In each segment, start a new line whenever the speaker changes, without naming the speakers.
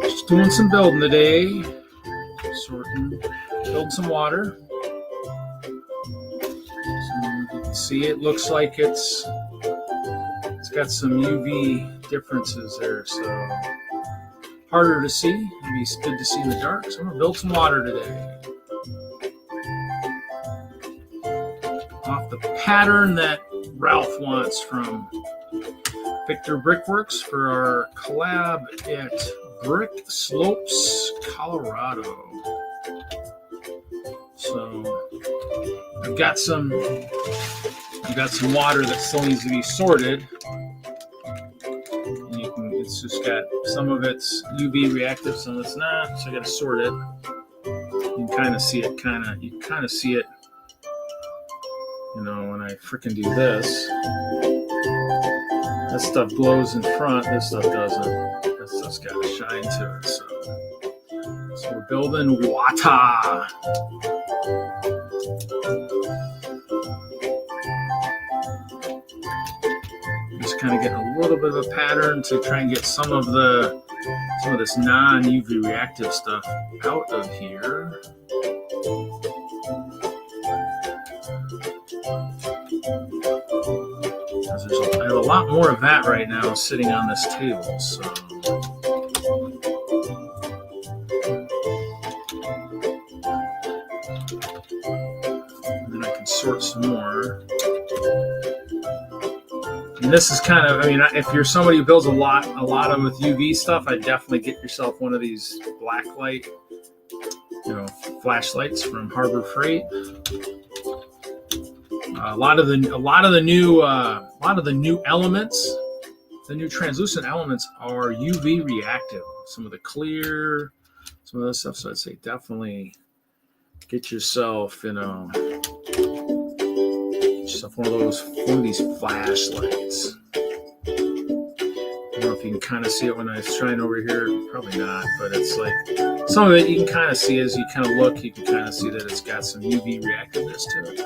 Just doing some building today. Build some water. So you can see it looks like it's got some UV differences there, so harder to see. Maybe it's good to see in the dark. So I'm gonna build some water today. Off the pattern that Ralph wants from Victor Brickworks for our collab at Brickslopes Colorado. So I've got some water that still needs to be sorted. And it's just got some of it's UV reactive, some of it's not. So I got to sort it. You can kind of see it. You kind of see it. You know, when I freaking do this, that stuff glows in front. This stuff doesn't. That stuff's got a shine to it. So we're building water. Just kind of getting a little bit of a pattern to try and get some of this non-UV reactive stuff out of here. I have a lot more of that right now sitting on this table, so and then I can sort some more. And this is kind of, I mean, if you're somebody who builds a lot of them with UV stuff, I'd definitely get yourself one of these black light, flashlights from Harbor Freight. A lot of the new elements, the new translucent elements are UV reactive. Some of the clear, some of this stuff. So I'd say definitely get yourself, one of these flashlights. I don't know if you can kind of see it when I shine over here. Probably not, but it's like some of it you can kind of see as you kind of look. You can kind of see that it's got some UV reactiveness to it.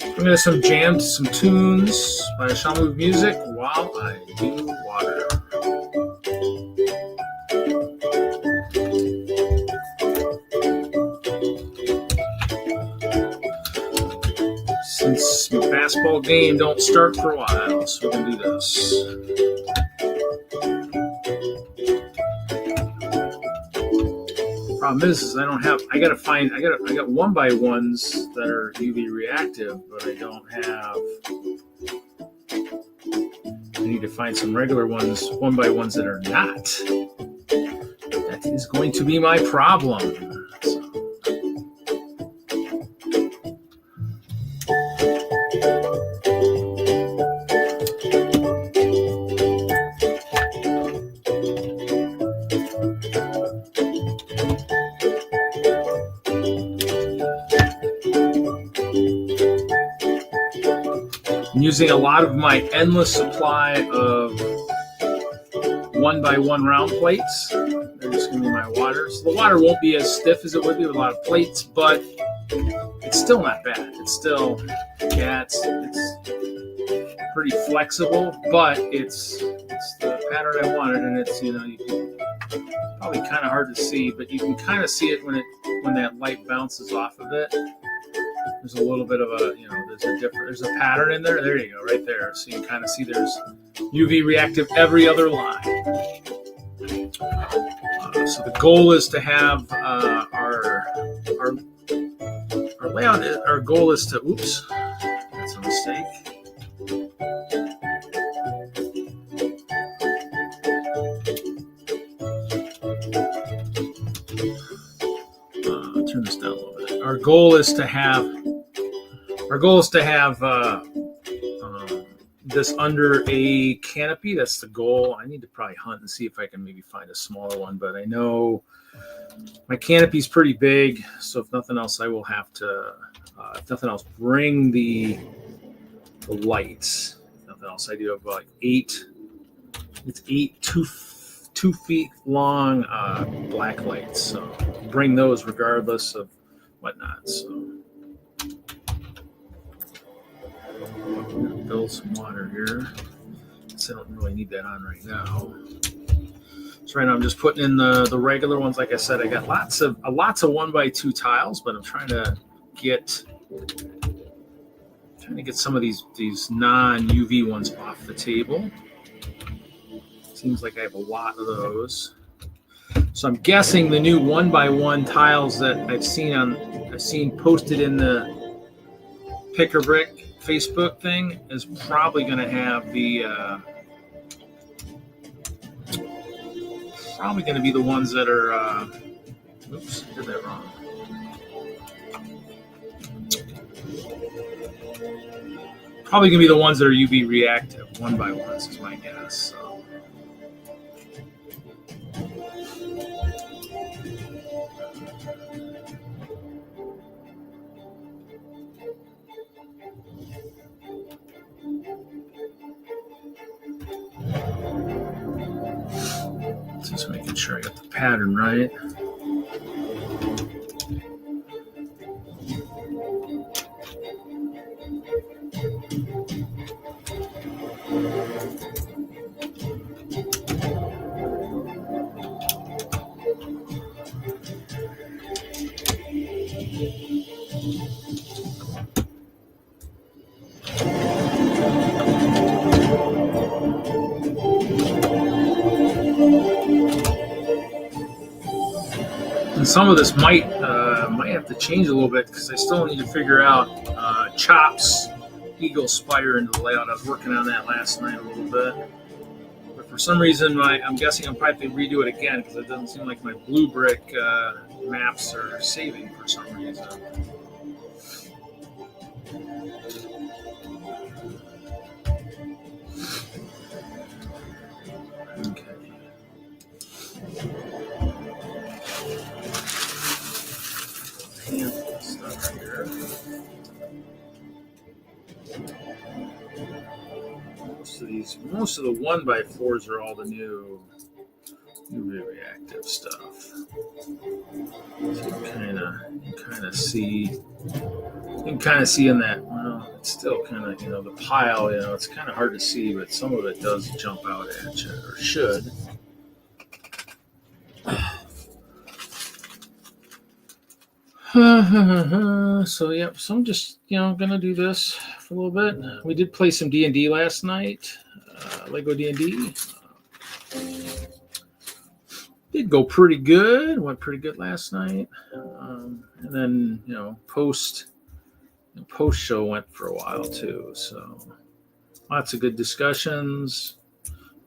I'm going to some tunes by Shamu Music while I do water. Since my basketball game don't start for a while, so we're going to do this. Problem is I got 1x1s that are UV reactive, but I don't have. I need to find some regular ones, 1x1s that are not. That is going to be my problem. Using a lot of my endless supply of 1x1 round plates. They're just going to be my water. So the water won't be as stiff as it would be with a lot of plates, but it's still not bad. It's still, it's pretty flexible, but it's the pattern I wanted, and it's, probably kind of hard to see, but you can kind of see it when that light bounces off of it. There's a little bit of there's a pattern in there. There you go, right there. So you can kind of see there's UV reactive every other line. So the goal is to have our layout. Our goal is to, oops, that's a mistake. Turn this down a little bit. Our goal is to have this under a canopy. That's the goal. I need to probably hunt and see if I can maybe find a smaller one, but I know my canopy is pretty big, so if nothing else, I will have to, if nothing else, bring the lights. If nothing else, I do have like eight 2 feet long black lights, so bring those regardless of whatnot. So build some water here. So I don't really need that on right now. So right now I'm just putting in the regular ones. Like I said, I got lots of 1x2 tiles, but I'm trying to get some of these non-UV ones off the table. Seems like I have a lot of those. So I'm guessing the new 1x1 tiles that I've seen posted in the Pick or Brick Facebook thing is probably going to have the probably going to be the ones that are oops, did that wrong. Probably going to be the ones that are UV reactive, 1x1s is my guess. So. Just making sure I got the pattern right. And some of this might have to change a little bit because I still need to figure out Chop's Eagle Spire into the layout. I was working on that last night a little bit. But for some reason, I'm guessing I'll probably have to redo it again because it doesn't seem like my blue brick maps are saving for some reason. Okay. Stuff here. Most of the 1x4s are all the new UV reactive stuff. So you kind of see in that. Well, it's still kind of the pile. It's kind of hard to see, but some of it does jump out at you, or should. So yep, so I'm just gonna do this for a little bit. We did play some D&D last night, Lego D&D. Did go pretty good. Went pretty good last night, and then post show went for a while too. So lots of good discussions.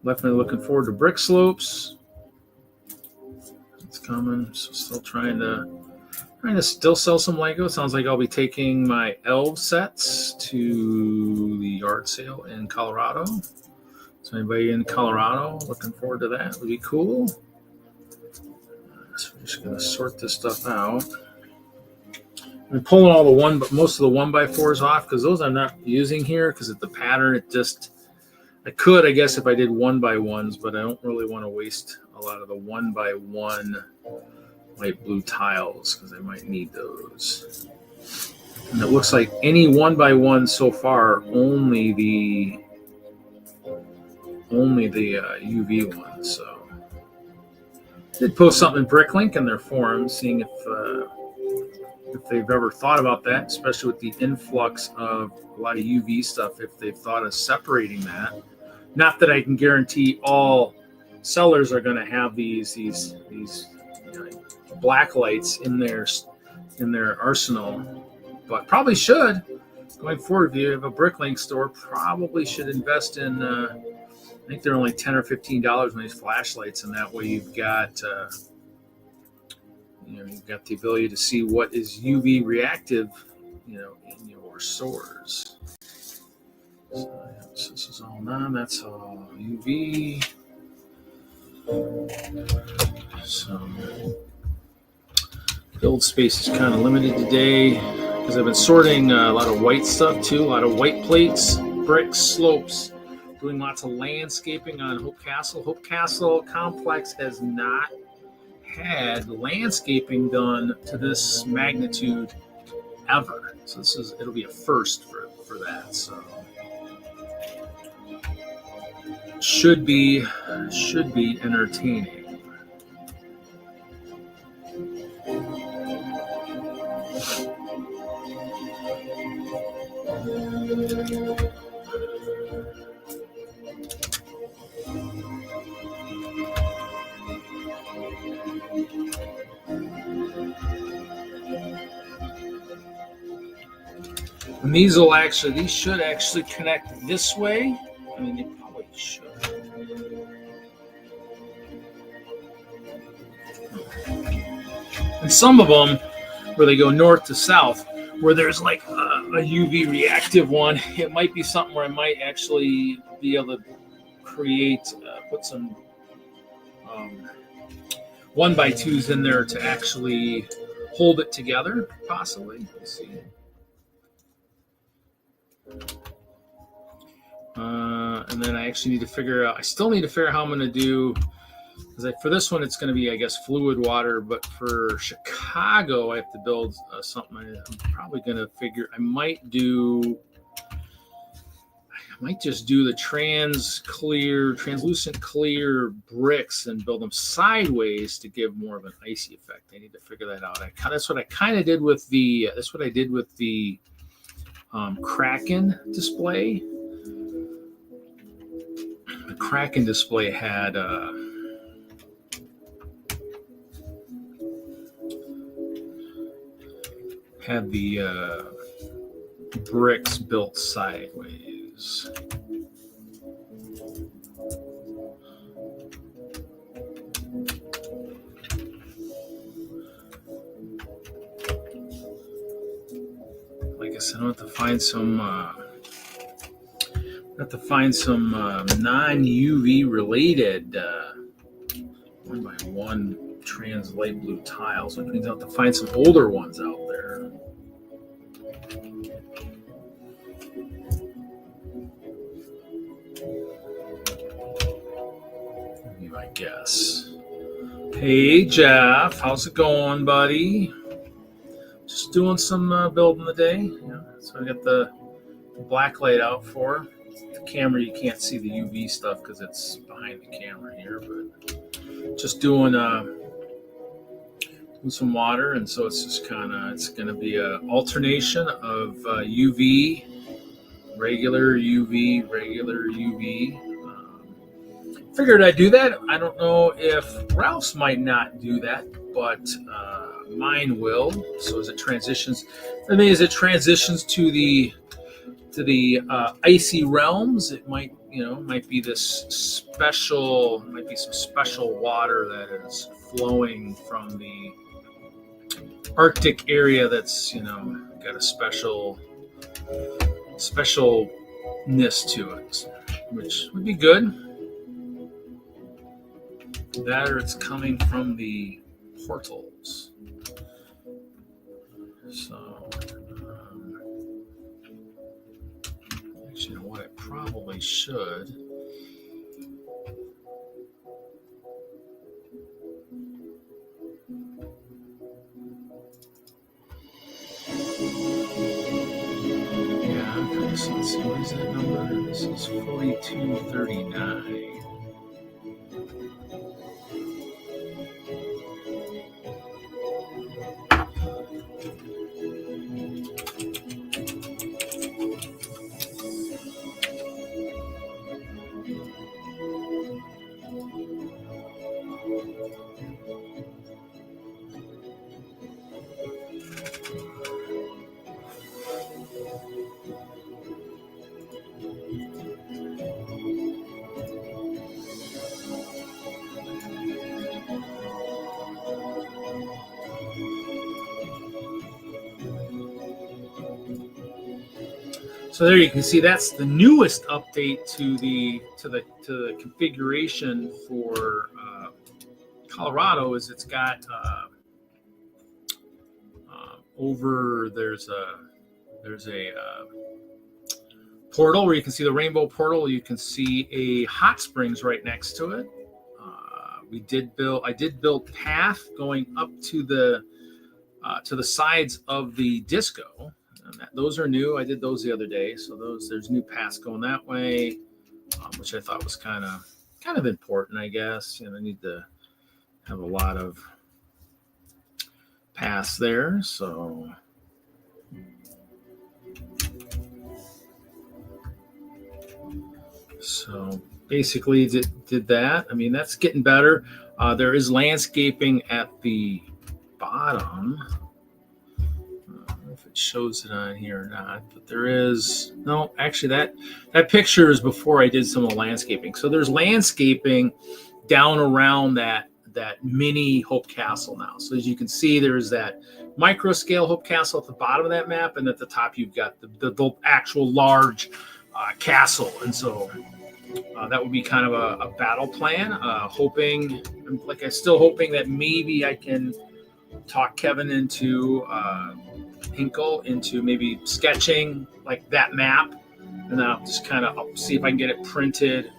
Definitely looking forward to Brickslopes. It's coming. So still trying to still sell some Lego. Sounds like I'll be taking my elf sets to the yard sale in Colorado. So anybody in Colorado looking forward to that would be cool. So we're just gonna sort this stuff out. I'm pulling most of the 1x4s off because those I'm not using here because of the pattern. I could, I guess, if I did 1x1s, but I don't really want to waste a lot of the 1x1 light blue tiles because I might need those. And it looks like any 1x1 so far, only the UV ones. So I did post something in Bricklink in their forum, seeing if they've ever thought about that, especially with the influx of a lot of UV stuff, if they've thought of separating that. Not that I can guarantee all sellers are going to have these black lights in their arsenal, but probably should. Going forward, if you have a Bricklink store, probably should invest in. I think they're only $10 or $15 on these flashlights, and that way you've got you've got the ability to see what is UV reactive, in your stores. So this is all none. That's all UV. So build space is kind of limited today because I've been sorting a lot of white stuff too, a lot of white plates, bricks, slopes, doing lots of landscaping on Hope Castle. Hope Castle complex has not had landscaping done to this magnitude ever. So it'll be a first for that. So should be entertaining. And these should actually connect this way. I mean, they probably should. And some of them, where they go north to south, where there's like a UV reactive one, it might be something where I might actually be able to create, put some 1x2s in there to actually hold it together, possibly. Let's see. And then I actually need to figure out, I still need to figure out how I'm going to do, because for this one, it's going to be, I guess, fluid water. But for Chicago, I have to build something. I'm probably going to figure, I might just do the translucent clear bricks and build them sideways to give more of an icy effect. I need to figure that out. That's what I kind of did with the, Kraken display. The Kraken display had the bricks built sideways. Like I said, I have to find some non-UV related 1x1 trans light blue tiles, which means I have to find some older ones out there. Be my guess. Hey Jeff, how's it going, buddy? Just doing some building today. Yeah, so I got the black light out for. The camera, you can't see the UV stuff because it's behind the camera here, but just doing some water, and so it's just it's going to be a alternation of UV, regular UV, regular UV. Figured I'd do that. I don't know if Ralph's might not do that, but mine will. So as it transitions, to the icy realms, it might be some special water that is flowing from the Arctic area that's got a specialness to it, which would be good. That or it's coming from the portals. So actually, you know what? I probably should. Yeah, let's see, what is that number? This is 4239. So there you can see that's the newest update to the configuration for Colorado. Is it's got there's a portal where you can see the rainbow portal. You can see a hot springs right next to it. I did build path going up to the sides of the disco. And those are new. I did those the other day. So there's new paths going that way, which I thought was kind of important, I guess. I need to have a lot of paths there. So basically did that. I mean, that's getting better. There is landscaping at the bottom. I don't know if it shows it on here or not, but there is. No, actually, that picture is before I did some of the landscaping. So there's landscaping down around that mini Hope Castle now. So as you can see, there's that micro scale Hope Castle at the bottom of that map, and at the top you've got the actual large castle. And so that would be kind of a battle plan. I'm still hoping that maybe I can talk Kevin into Hinkle into maybe sketching like that map, and then I'll just kind of see if I can get it printed.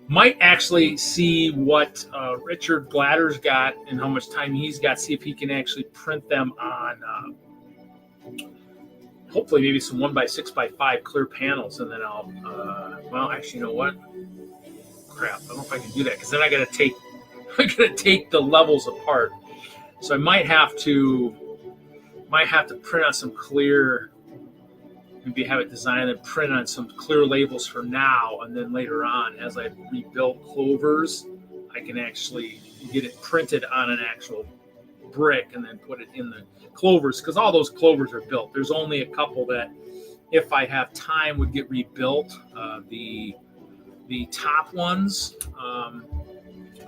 Might actually see what Richard Gladder's got and how much time he's got. See if he can actually print them on. Hopefully, maybe some 1x6x5 clear panels, and then I'll. Well, actually, you know what? Crap! I don't know if I can do that because then I got to take the levels apart. So I might have to print on some clear. Maybe have it designed and print on some clear labels for now, and then later on, as I rebuild clovers, I can actually get it printed on an actual brick and then put it in the clovers, because all those clovers are built. There's only a couple that, if I have time, would get rebuilt. The top ones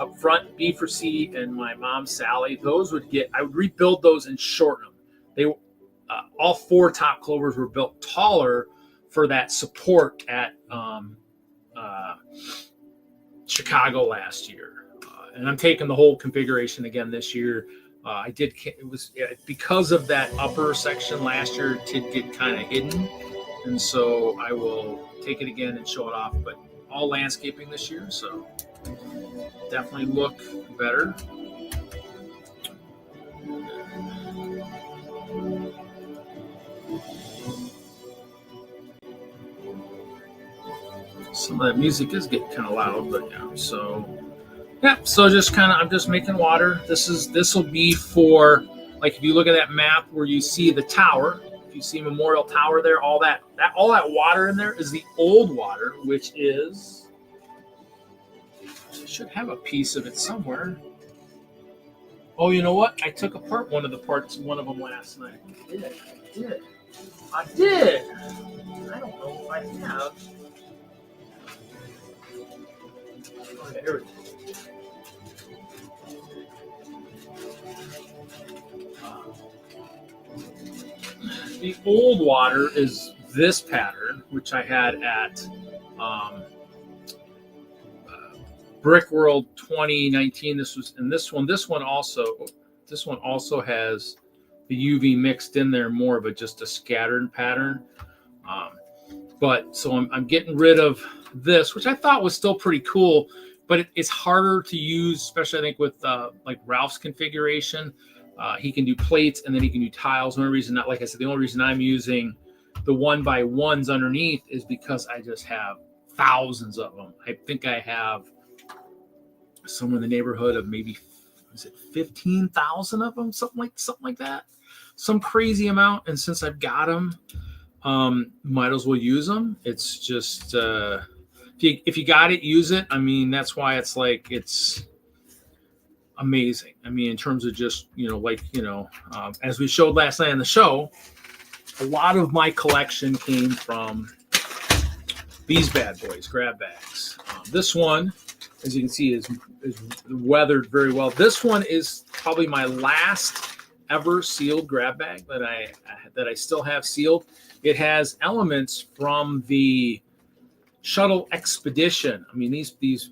up front, B for C and my mom Sally, those I would rebuild those and shorten them. They all 4 top clovers were built taller for that support at Chicago last year, and I'm taking the whole configuration again this year. It was because of that upper section last year, it did get kind of hidden, and so I will take it again and show it off. But all landscaping this year, so definitely look better. Some of that music is getting kind of loud, but yeah. So I'm just making water. This will be for, like, if you look at that map where you see the tower, if you see Memorial Tower there, all that water in there is the old water, which is, I should have a piece of it somewhere. Oh, you know what? I took apart one of them last night. I did. I don't know if I have. Okay, here we go. The old water is this pattern, which I had at Brick World 2019. This one also has the UV mixed in there, more of just a scattered pattern. But so I'm getting rid of this, which I thought was still pretty cool, but it's harder to use, especially I think with like Ralph's configuration. He can do plates and then he can do tiles. The only reason I'm using the 1x1s underneath is because I just have thousands of them. I think I have somewhere in the neighborhood of maybe 15,000 of them, something like that, some crazy amount. And since I've got them, might as well use them. It's just if you got it, use it. I mean, that's why it's amazing. I mean, in terms of just as we showed last night on the show, a lot of my collection came from these bad boys, grab bags. This one, as you can see, is weathered very well. This one is probably my last ever sealed grab bag that I still have sealed. It has elements from the shuttle expedition. I mean, these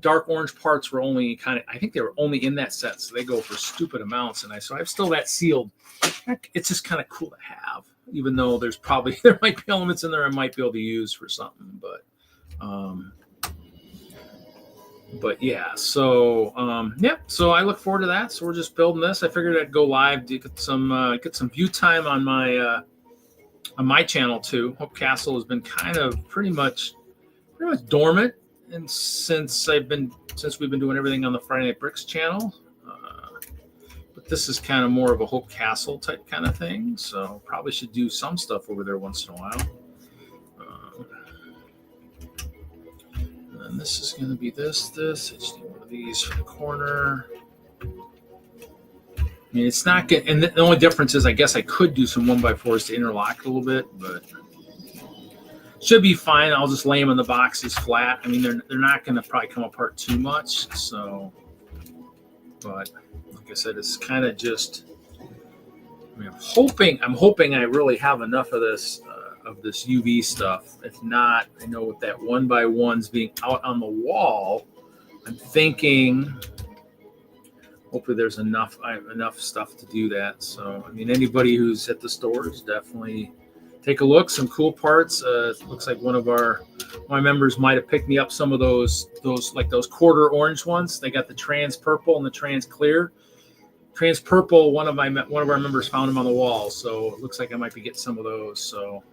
dark orange parts were only I think they were only in that set, so they go for stupid amounts. And so I've still that sealed. It's just kind of cool to have, even though there might be elements in there I might be able to use for something. But But yeah, so so I look forward to that. So we're just building this. I figured I'd go live to get some view time on my channel too. Hope Castle has been kind of pretty much dormant, and since we've been doing everything on the Friday Night Bricks channel. But this is kind of more of a Hope Castle type kind of thing, so probably should do some stuff over there once in a while. And this is going to be this. I just need one of these for the corner. I mean, it's not good. And the only difference is I guess I could do some 1x4s to interlock a little bit, but should be fine. I'll just lay them in the boxes flat. I mean, they're not going to probably come apart too much. So, but like I said, it's kind of just, I mean, I'm hoping I really have enough of this UV stuff. If not, I know with that 1x1s being out on the wall, I'm thinking hopefully there's enough stuff to do that. So, I mean, anybody who's at the stores, definitely take a look. Some cool parts. It looks like one of my members might have picked me up some of those quarter orange ones. They got the trans purple and the trans clear. Trans purple, one of our members found them on the wall, so it looks like I might be getting some of those. So,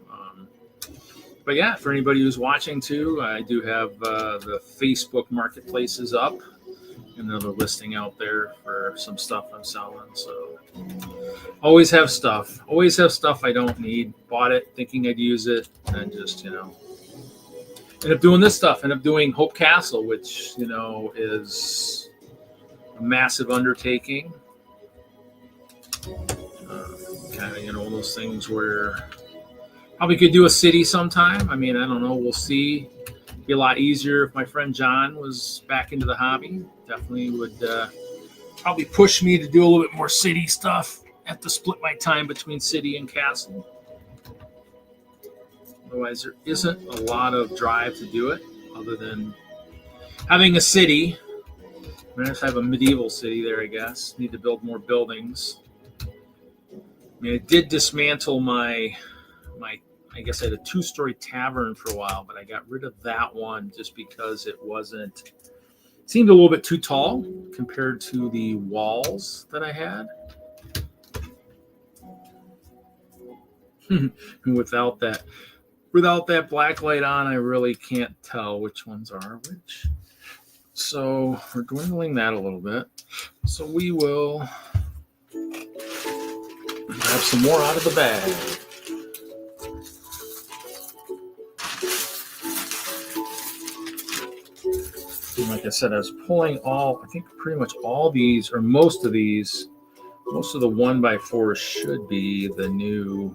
but yeah, for anybody who's watching too, I do have the Facebook marketplaces up, another listing out there for some stuff I'm selling. So always have stuff I don't need. Bought it thinking I'd use it, and just end up doing this stuff. End up doing Hope Castle, which is a massive undertaking. Kind of one of those things where probably could do a city sometime. I mean, I don't know. We'll see. It'd be a lot easier if my friend John was back into the hobby. Definitely would probably push me to do a little bit more city stuff. Have to split my time between city and castle. Otherwise, there isn't a lot of drive to do it other than having a city. I just have a medieval city there, I guess. Need to build more buildings. I mean, I did dismantle my I guess I had a 2-story tavern for a while, but I got rid of that one just because it seemed a little bit too tall compared to the walls that I had. Without that black light on, I really can't tell which ones are which. So we're dwindling that a little bit. So we will grab some more out of the bag. And like I said, I was pulling I think pretty much all these, or most of the 1x4s should be the new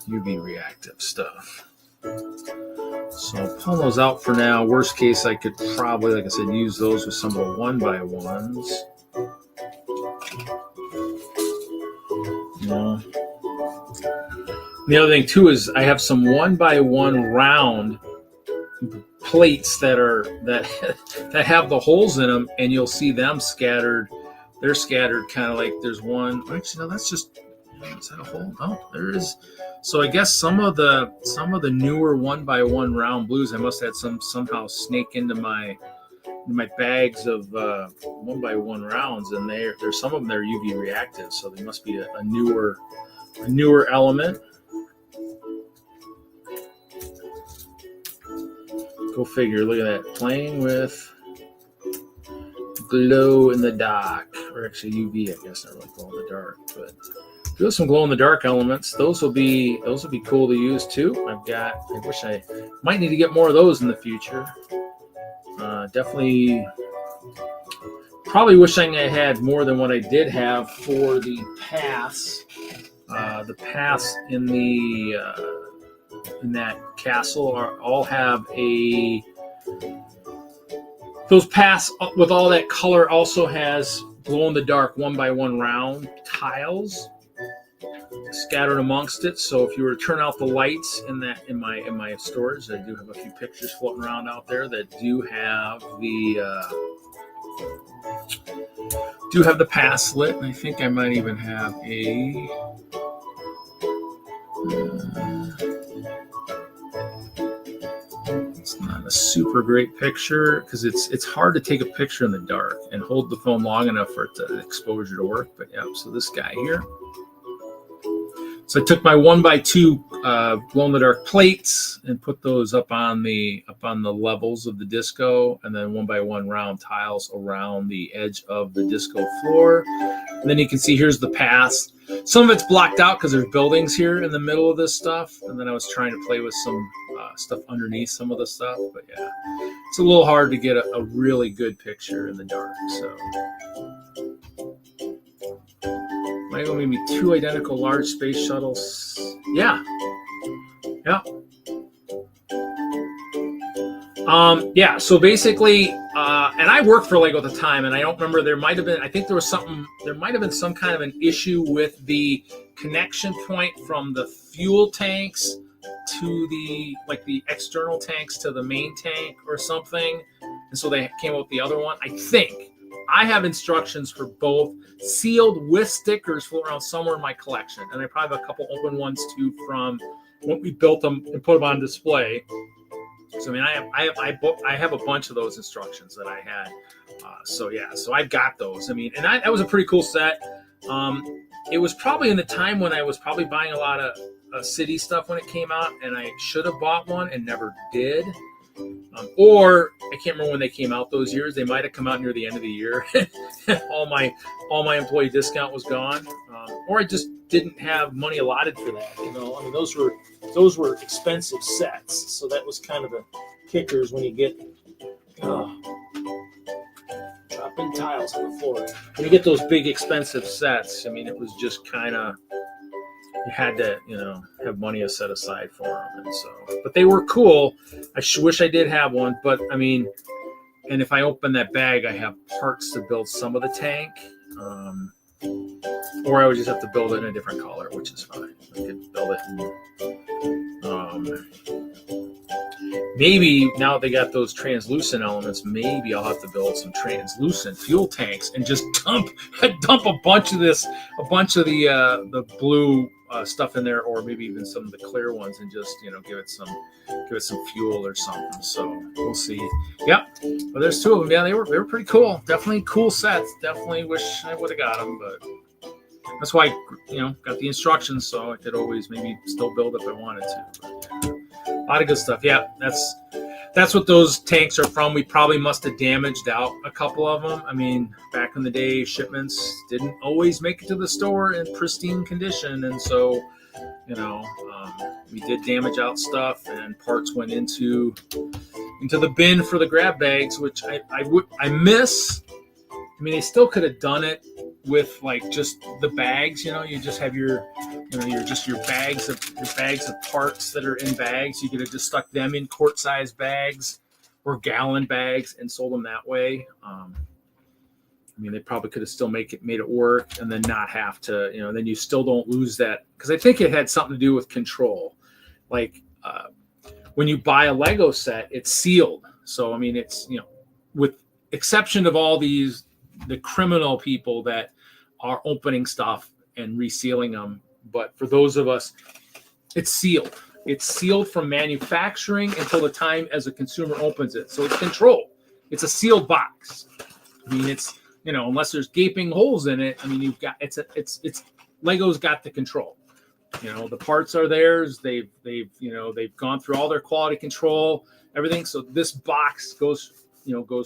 UV reactive stuff. So I'll pull those out for now. Worst case, I could probably, like I said, use those with some of the 1x1s. The other thing too is I have some 1x1 round plates that have the holes in them, and you'll see them scattered. They're scattered kind of like there's one. Actually, no, that's just. Is that a hole? Oh, there is. So I guess some of the newer 1x1 round blues I must have had somehow snake into my bags of 1x1 rounds, and there's some of them that are UV reactive, so they must be a newer element. Go figure. Look at that. Playing with glow in the dark, or actually UV. I guess not really glow in the dark, but do some glow in the dark elements. Those will be cool to use too. I wish I might need to get more of those in the future. Definitely, probably wishing I had more than what I did have for the paths. The paths in that castle all have those paths with all that color also has glow in the dark 1x1 round tiles scattered amongst it. So if you were to turn out the lights in my storage, I do have a few pictures floating around out there that do have the paths lit, and I think I might even have it's not a super great picture because it's hard to take a picture in the dark and hold the phone long enough for it to exposure to work. But yeah, so this guy here. So I took my 1x2 glow in the dark plates and put those up on the levels of the disco, and then 1x1 round tiles around the edge of the disco floor. And then you can see here's the paths. Some of it's blocked out because there's buildings here in the middle of this stuff. And then I was trying to play with some stuff underneath some of the stuff. But yeah, it's a little hard to get a really good picture in the dark. So might go maybe 2 identical large space shuttles. Yeah. Yeah. Yeah, so basically, and I worked for Lego at the time, and I don't remember, there might have been some kind of an issue with the connection point from the fuel tanks to the external tanks to the main tank or something. And so they came up with the other one. I think I have instructions for both sealed with stickers floating around somewhere in my collection. And I probably have a couple open ones too from when we built them and put them on display. So I mean, I have a bunch of those instructions that I had. So yeah, so I've got those. I mean, and that was a pretty cool set. It was probably in the time when I was probably buying a lot of city stuff when it came out, and I should have bought one and never did. Or I can't remember when they came out those years. They might have come out near the end of the year. all my employee discount was gone, or I just didn't have money allotted for that. You know, I mean, those were expensive sets, so that was kind of the kickers when you get dropping tiles on the floor. When you get those big expensive sets, I mean, it was just kind of, you had to, have money set aside for them. And so, but they were cool. I wish I did have one, but I mean, and if I open that bag, I have parts to build some of the tank, or I would just have to build it in a different color, which is fine. I could build it maybe now that they got those translucent elements, maybe I'll have to build some translucent fuel tanks and just dump a bunch of the blue stuff in there, or maybe even some of the clear ones, and just give it some fuel or something. So we'll see. Yep, but there's 2 of them. Yeah, they were pretty cool. Definitely cool sets. Definitely wish I would have got them, but that's why I got the instructions, so I could always maybe still build if I wanted to. But, yeah. A lot of good stuff. Yeah, that's what those tanks are from. We probably must have damaged out a couple of them. I mean, back in the day, shipments didn't always make it to the store in pristine condition, and so we did damage out stuff, and parts went into the bin for the grab bags, which I miss. I mean, they still could have done it with just the bags. You just have your bags of parts that are in bags. You could have just stuck them in quart-sized bags or gallon bags and sold them that way. I mean, they probably could have still made it work, and then not have to. Then you still don't lose that, because I think it had something to do with control. When you buy a Lego set, it's sealed. So I mean, it's with exception of all the criminal people that are opening stuff and resealing them. But for those of us, it's sealed. It's sealed from manufacturing until the time as a consumer opens it. So it's controlled. It's a sealed box. I mean, it's, unless there's gaping holes in it, I mean, it's Lego's got the control. The parts are theirs. They've gone through all their quality control, everything. So this box goes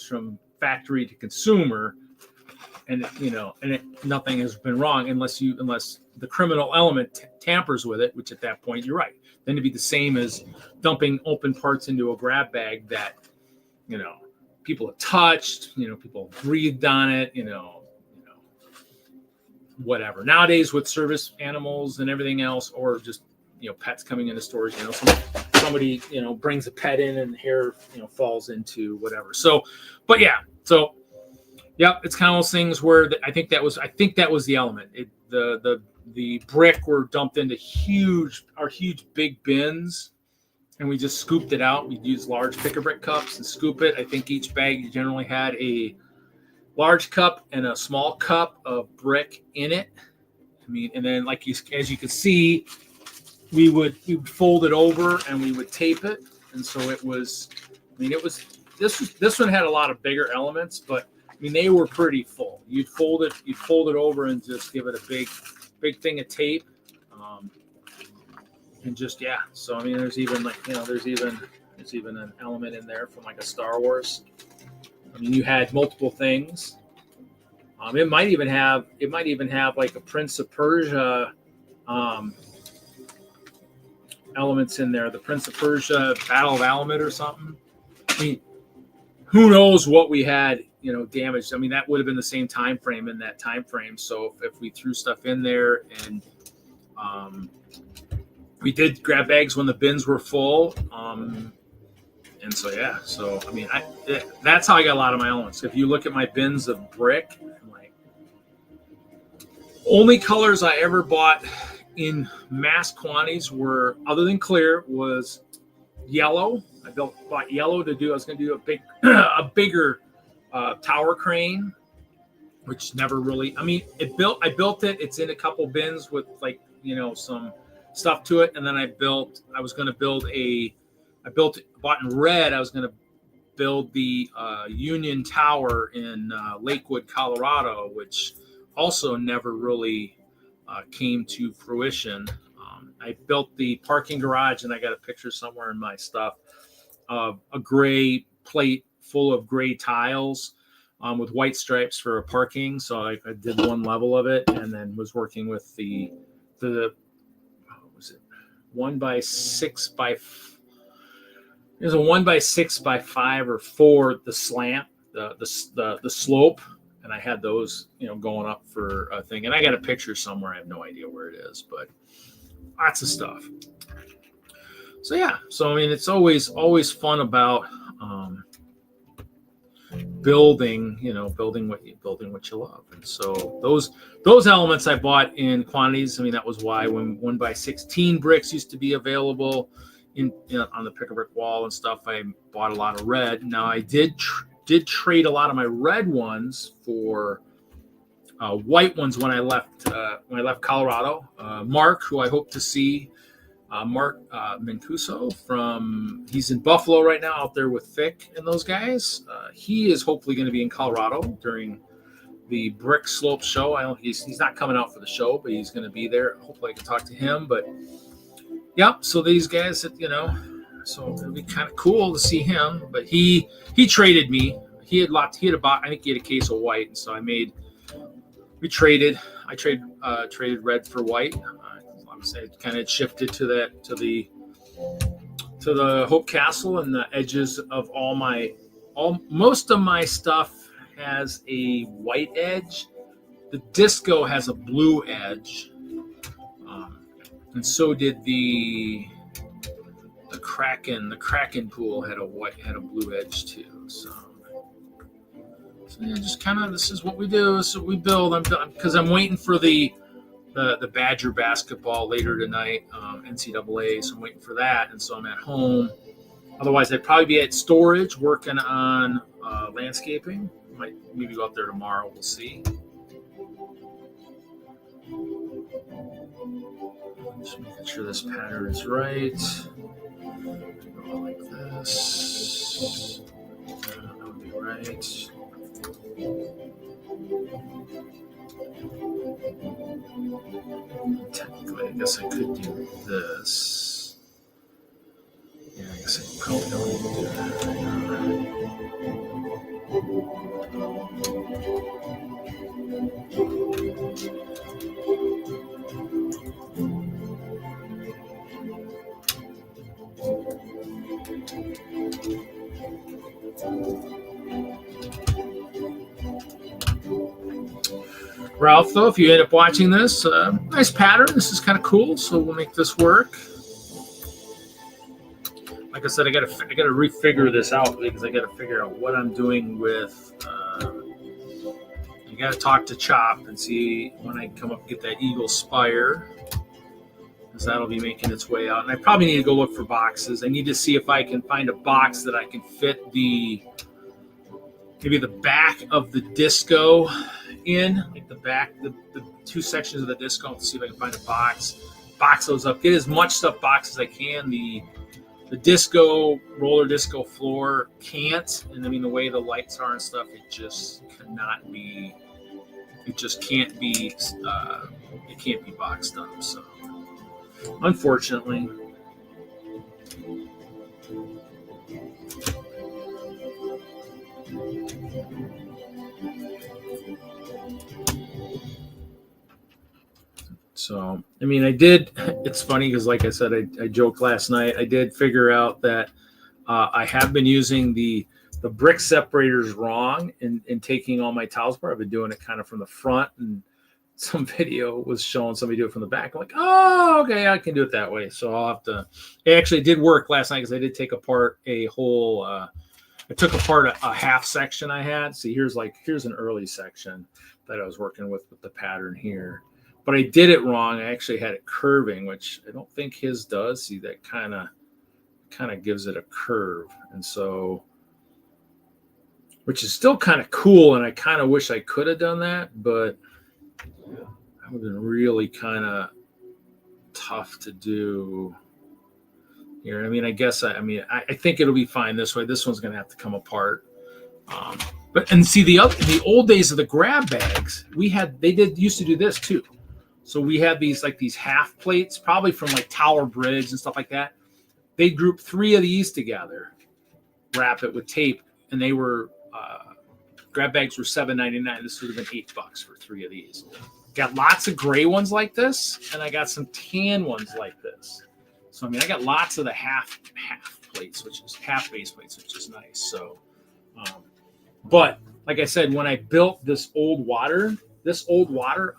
from factory to consumer, and nothing has been wrong unless the criminal element tampers with it, which at that point, you're right. Then it'd be the same as dumping open parts into a grab bag that, people have touched, people have breathed on it, whatever. Nowadays with service animals and everything else, or just, pets coming into stores, somebody, brings a pet in and the hair, falls into whatever. So, but yeah, so yep, it's kind of those things where I think that was the element. The brick were dumped into huge big bins, and we just scooped it out. We used large pick-a-brick cups and scoop it. I think each bag generally had a large cup and a small cup of brick in it. I mean, and then as you can see, we would fold it over and we would tape it, and so it was I mean, this one had a lot of bigger elements, but I mean they were pretty full. You'd fold it over and just give it a big thing of tape, and just yeah. So I mean, there's even an element in there from like a Star Wars. I mean, you had multiple things. It might even have like a Prince of Persia elements in there. The Prince of Persia Battle of Alamut or something. I mean, who knows what we had, damaged. I mean, that would have been the same time frame in that time frame. So if we threw stuff in there, and we did grab bags when the bins were full. And so, yeah. So, I mean, that's how I got a lot of my elements. If you look at my bins of brick, my only colors I ever bought in mass quantities were, other than clear, was yellow. I bought yellow I was going to do a bigger tower crane, which never really, I mean, I built it. It's in a couple bins with some stuff to it. And then bought in red. I was going to build the Union Tower in Lakewood, Colorado, which also never really came to fruition. I built the parking garage, and I got a picture somewhere in my stuff of a gray plate full of gray tiles with white stripes for parking. So I did one level of it, and then was working with the what was it, 1x6 by. There's a 1x6 by 5 or 4, the slant, the slope, and I had those, going up for a thing. And I got a picture somewhere. I have no idea where it is, but lots of stuff. So yeah, I mean, it's always fun about building what you love. And so those elements I bought in quantities. I mean, that was why when 1x16 bricks used to be available on the pick-a-brick wall and stuff, I bought a lot of red. Now I did trade a lot of my red ones for white ones when I left Colorado. Mark, who I hope to see, Mark Mancuso he's in Buffalo right now, out there with Fick and those guys. He is hopefully going to be in Colorado during the Brickslopes show. He's not coming out for the show, but he's going to be there. Hopefully I can talk to him. But yeah, so these guys, so it'd be kind of cool to see him. But he traded me. I think he had a case of white, and so we traded. I traded red for white. I kind of shifted to the Hope Castle, and the edges of most of my stuff has a white edge. The disco has a blue edge. And so did the Kraken. The Kraken pool had a blue edge too. So yeah, just kind of, this is what we do. This is what we build. Because I'm waiting for the Badger basketball later tonight, NCAA. So I'm waiting for that, and so I'm at home. Otherwise, I'd probably be at storage working on landscaping. Might maybe go out there tomorrow. We'll see. Just making sure this pattern is right. Go like this. That would be right. Technically, I guess I could do this. Yeah, I guess I probably don't need to do that right Ralph, though, if you end up watching this, nice pattern. This is kind of cool, so we'll make this work. Like I said, I gotta refigure this out, because I gotta figure out what I'm doing with. You gotta talk to Chop and see when I come up and get that Eagle Spire, because that'll be making its way out. And I probably need to go look for boxes. I need to see if I can find a box that I can fit maybe the back of the disco in, like the back, the two sections of the disco, to see if I can find a box those up, get as much stuff boxed as I can. The roller disco floor can't. And I mean, the way the lights are and stuff, it just cannot be. It just can't be. It can't be boxed up. So, unfortunately. So, I mean, I did. It's funny because, like I said, I joked last night. I did figure out that I have been using the brick separators wrong in taking all my towels apart. I've been doing it kind of from the front, and some video was showing somebody do it from the back. I'm like, oh, okay, I can do it that way. So I'll have to. It actually did work last night because I did take apart a whole. I took apart a half section I had. See, here's an early section that I was working with the pattern here. But I did it wrong. I actually had it curving, which I don't think his does. See, that kind of gives it a curve. And so, which is still kind of cool. And I kind of wish I could have done that, but that would have been really kind of tough to do here. I mean, I guess, I think it'll be fine this way. This one's going to have to come apart. And see, the old days of the grab bags, they used to do this too. So we had these half plates, probably from like Tower Bridge and stuff like that. They group 3 of these together, wrap it with tape, and they were grab bags were $7.99. This would have been $8 for 3 of these. Got lots of gray ones like this, and I got some tan ones like this. So I mean, I got lots of the half plates, which is half base plates, which is nice. So, but like I said, when I built this old water,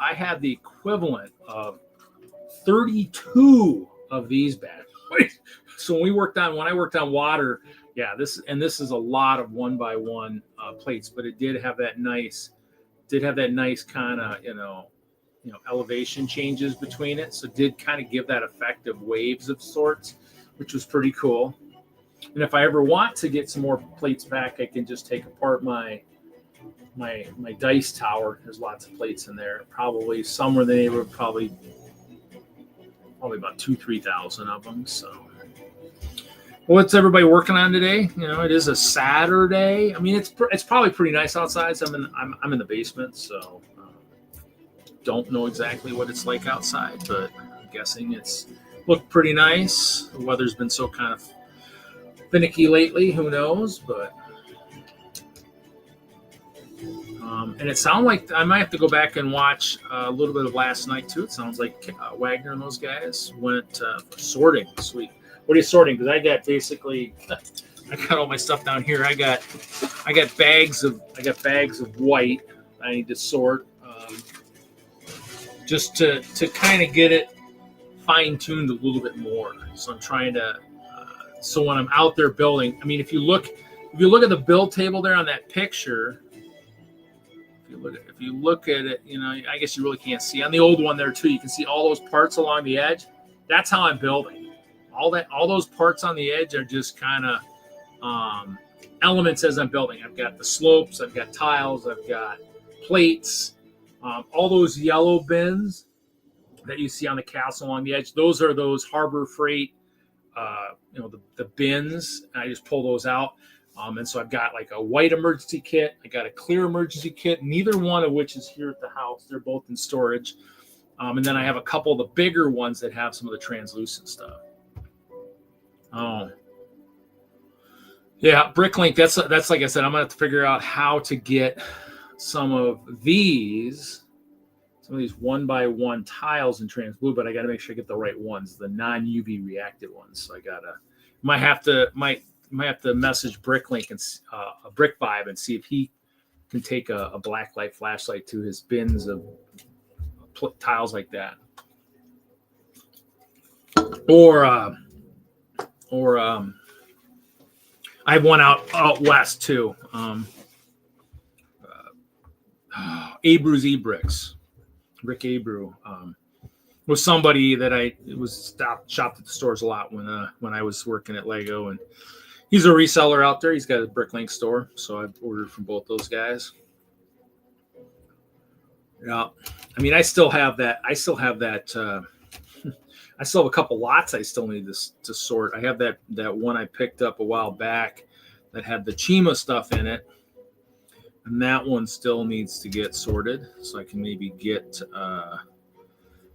I had the equivalent of 32 of these bad boys. So when I worked on water, yeah, this is a lot of 1x1 plates, but it did have that nice kind of, elevation changes between it. So it did kind of give that effect of waves of sorts, which was pretty cool. And if I ever want to get some more plates back, I can just take apart my dice tower. There's lots of plates in there. Probably somewhere in the neighborhood, probably about 2,000-3,000 of them. So, what's everybody working on today? It is a Saturday. I mean, it's probably pretty nice outside. So I'm in the basement, so don't know exactly what it's like outside, but I'm guessing it's looked pretty nice. The weather's been so kind of finicky lately. Who knows? But and it sounded like I might have to go back and watch a little bit of last night too. It sounds like Wagner and those guys went for sorting this week. What are you sorting? Because I got all my stuff down here. I got bags of white I need to sort just to kind of get it fine tuned a little bit more. So I'm trying to. So when I'm out there building, I mean, if you look at the build table there on that picture. If you look at it, I guess you really can't see. On the old one there too, you can see all those parts along the edge. That's how I'm building. All those parts on the edge are just kind of elements as I'm building. I've got the slopes, I've got tiles, I've got plates. All those yellow bins that you see on the castle along the edge, those are those Harbor Freight, the bins. And I just pull those out. And so I've got like a white emergency kit. I got a clear emergency kit, neither one of which is here at the house. They're both in storage. And then I have a couple of the bigger ones that have some of the translucent stuff. Oh, yeah, Bricklink. That's like I said, I'm gonna have to figure out how to get some of these 1x1 tiles in trans blue, but I got to make sure I get the right ones, the non-UV reactive ones. So I might have to message Bricklink and Brick Vibe and see if he can take a black light flashlight to his bins of tiles like that, or I have one out west too. Abreu's E-Bricks, Rick Abreu, was somebody that I shopped at the stores a lot when I was working at Lego, and he's a reseller out there. He's got a Bricklink store, so I've ordered from both those guys. Yeah, I mean, I still have that I still have a couple lots I still need to sort. I have that one I picked up a while back that had the Chima stuff in it, and that one still needs to get sorted. So I can maybe get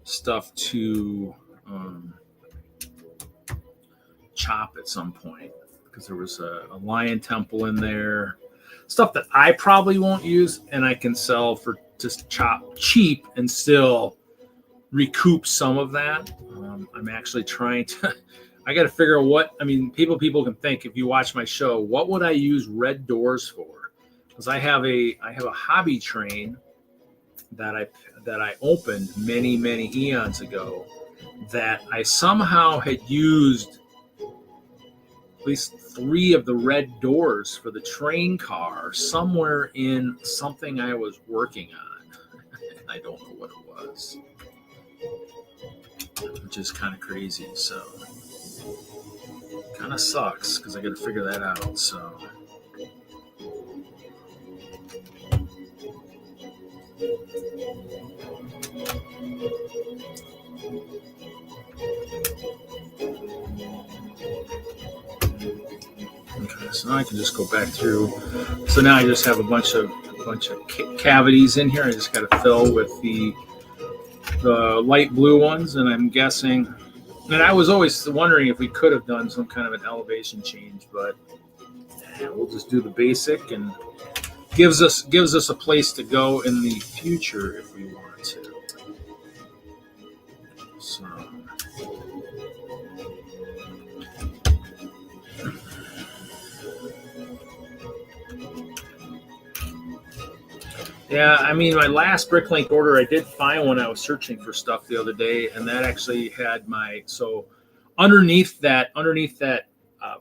stuff to chop at some point, because there was a lion temple in there, stuff that I probably won't use, and I can sell for just chop cheap and still recoup some of that. I'm actually trying to. I got to figure out what. I mean, people can think, if you watch my show, what would I use red doors for? Because I have a hobby train that I opened many eons ago, that I somehow had used at least 3 of the red doors for the train car somewhere in something I was working on. I don't know what it was, which is kind of crazy. So kind of sucks, because I got to figure that out. So okay, so now I can just go back through. So now I just have a bunch of cavities in here. I just got to fill with the light blue ones, and I'm guessing. And I was always wondering if we could have done some kind of an elevation change, but we'll just do the basic, and gives us a place to go in the future if we want to. So. Yeah, I mean, my last Bricklink order, I did find when I was searching for stuff the other day, and that actually had so underneath that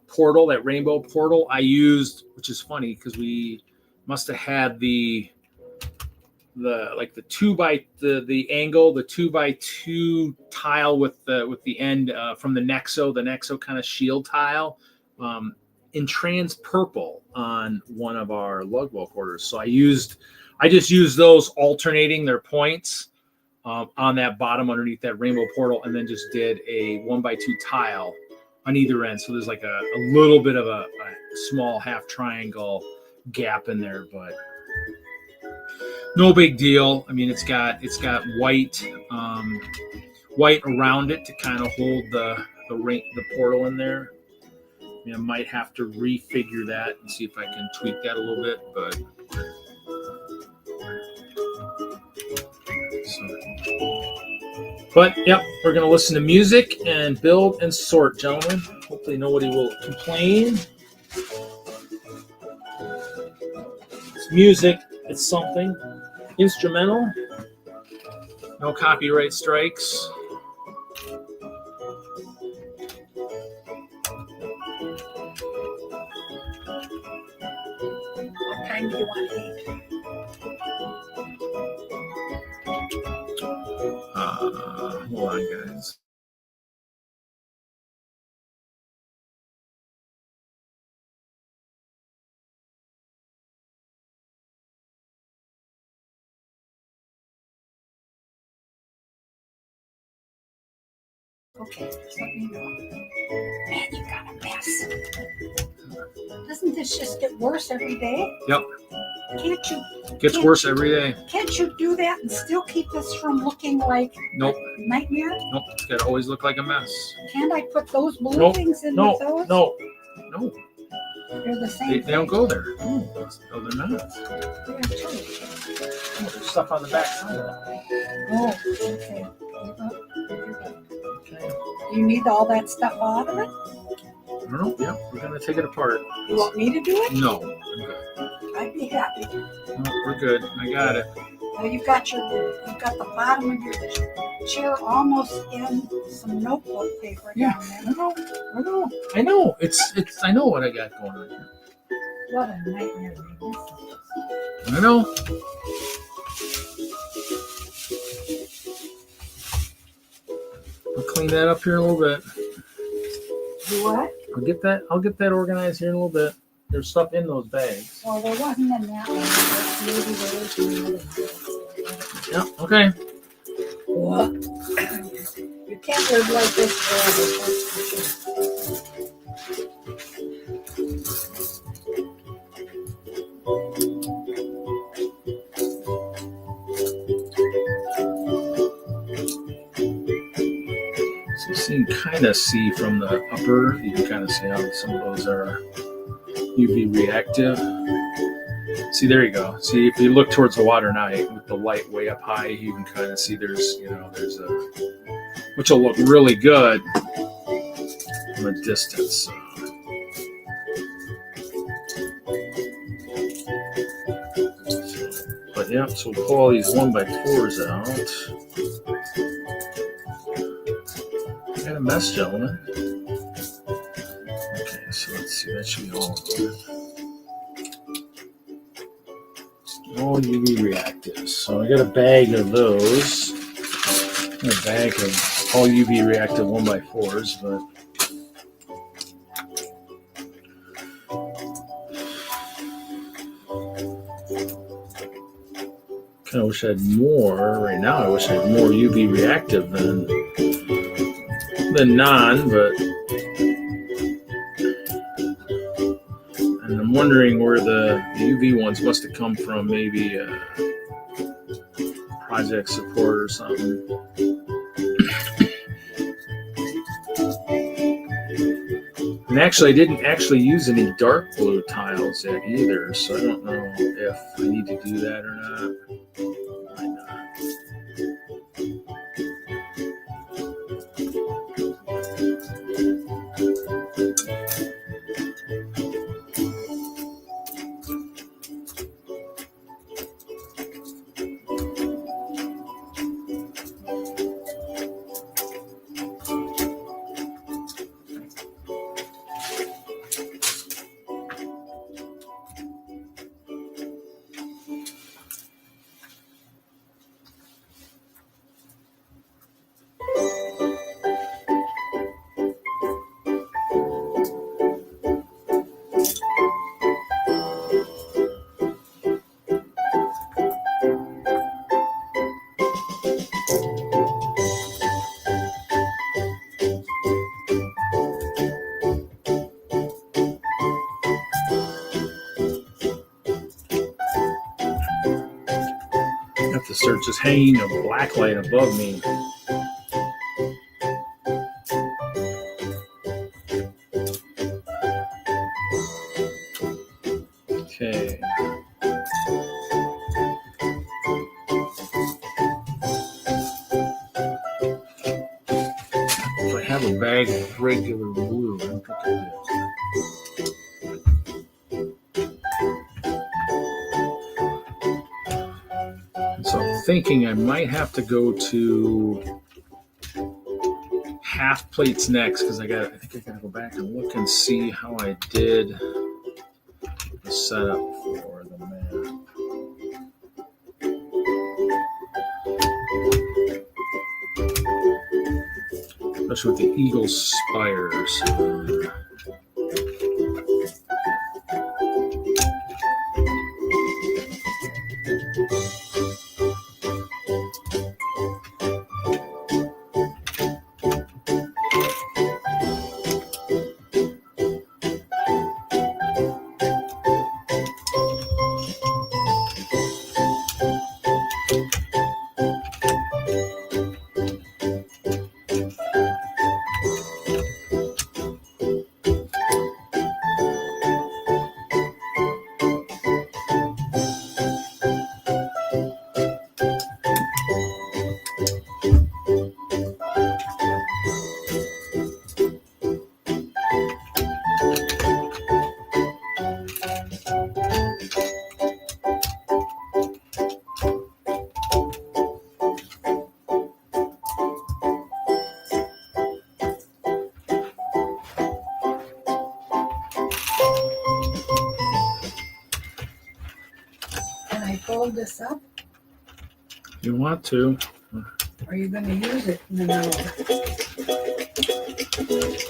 portal, that rainbow portal, I used, which is funny because we must have had the like the 2x2 tile with the end from the Nexo kind of shield tile in trans purple on one of our lugboat orders. So I just used those alternating their points on that bottom underneath that rainbow portal, and then just did a 1x2 tile on either end. So there's like a little bit of a small half triangle gap in there, but no big deal. I mean, it's got white around it to kind of hold the portal in there. I mean, I might have to refigure that and see if I can tweak that a little bit, but. But yep, we're gonna listen to music and build and sort, gentlemen. Hopefully nobody will complain. It's music, it's something. Instrumental. No copyright strikes.
What time do you want to eat?
Hold on, guys.
Okay, just let me know. Man, you got a mess. Doesn't this just get worse every day?
Yep. Gets worse every day.
Can't you do that and still keep this from looking like
Nope.
a nightmare?
Nope. It's got to always look like a mess.
Can't I put those blue things in with those?
No.
They're the same.
They don't go there. No, they're not.
They're too.
Oh, there's stuff on the back side.
Oh, okay. You need all that stuff out of it?
No, yeah, we're going to take it apart.
You want me to do it?
No, I'm good.
I'd be happy.
No, we're good. I got it.
Well, you've got the bottom of your chair almost in some notebook paper down there.
I know. I know what I got going on here.
What a nightmare this is.
I know. I'll clean that up here in a little bit.
Do what?
I'll get that organized here in a little bit. There's stuff in those bags.
Well, there wasn't in that one. Maybe there is in the other one.
Yeah, okay.
What? You can't live like this forever, that's for sure.
So you can kind of see from the upper, you can kind of see how some of those are UV reactive. See, there you go. See, if you look towards the water now with the light way up high, you can kind of see there's a, which will look really good from a distance. But yeah, so we'll pull all these 1x4s out. Got a mess, gentlemen. Okay, so let's see, that should be all of it. All UV reactives. So I got a bag of those. A bag of all UV reactive 1x4s, but kind of wish I had more. Right now, I wish I had more UV reactive than non, but and I'm wondering where the UV ones must have come from. Maybe project support or something. And actually, I didn't actually use any dark blue tiles yet either, so I don't know if I need to do that or not. Why not? I have to start just hanging a black light above me. Okay. If I have a bag of regular blue, I don't think I do. So I'm thinking I might have to go to half plates next because I think I gotta go back and look and see how I did the setup for the map. Especially with the eagle spires.
Can I fold this up?
You want to?
Or are you going to use it in the middle?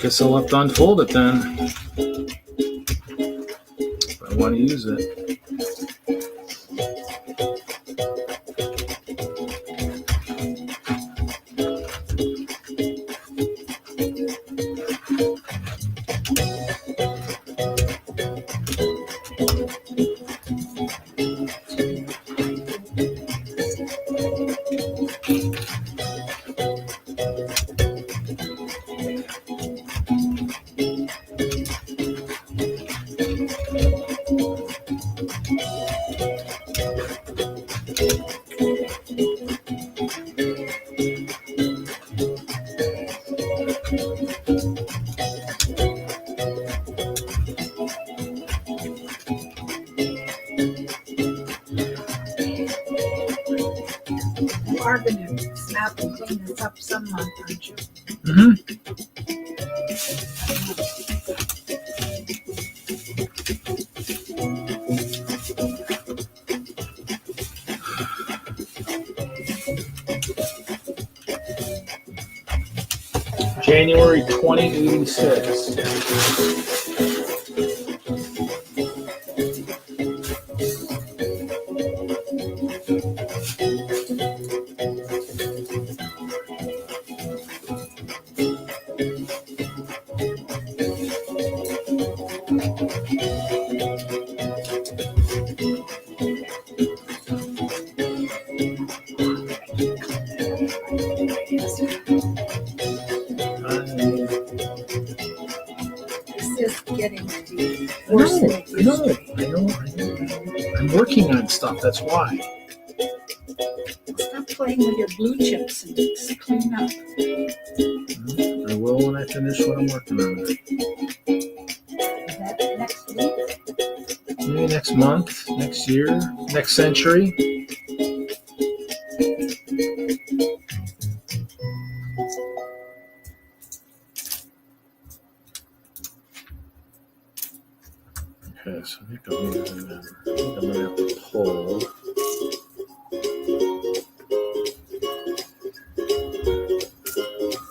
Guess I'll have to unfold it then. If I want to use it.
month, aren't you?
Mm-hmm. January 2086.
This is getting to be worse than it used to be.
I know. I'm working on stuff, that's why.
Stop playing with your blue chips and just clean up.
I will when I finish what I'm working on.
Is that next week?
Maybe next month, next year, next century. Okay, so I think I'm gonna have to pull.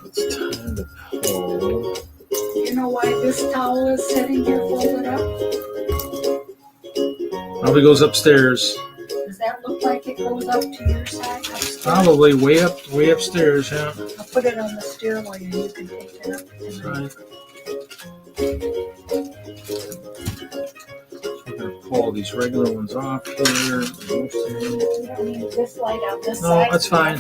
It's time to pull.
You know why this towel is sitting here folded up?
Probably goes upstairs.
Does that look like it goes up to your side? Upstairs?
Probably way upstairs, yeah.
I'll put it on the stairway and you can take it up.
That's right. I'm gonna pull these regular ones off here.
You don't need this light on this
No,
side.
that's fine.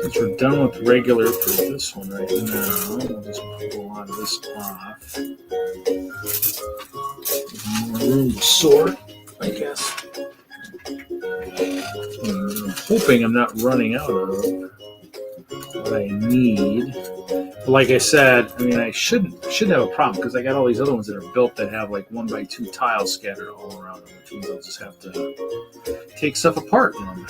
Since we're done with regular for this one right now, we'll just pull a lot of this off. More room to sort, I guess. I'm hoping I'm not running out of what I need. But like I said, I mean, I shouldn't have a problem because I got all these other ones that are built that have like 1x2 tiles scattered all around them, which means I'll just have to take stuff apart in them.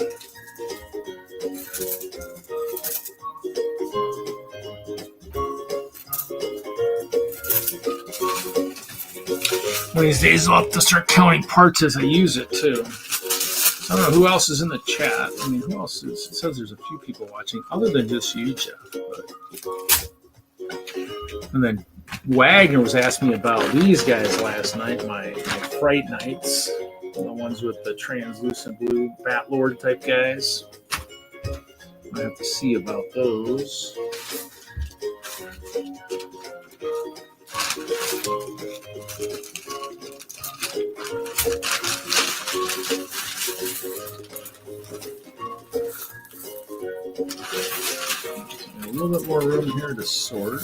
One of these days I'll have to start counting parts as I use it too. So I don't know who else is in the chat. I mean, who else is? It says there's a few people watching other than just you, Jeff. But... And then Wagner was asking me about these guys last night, my Fright Nights, the ones with the translucent blue Bat Lord type guys. I have to see about those. A little bit more room here to sort.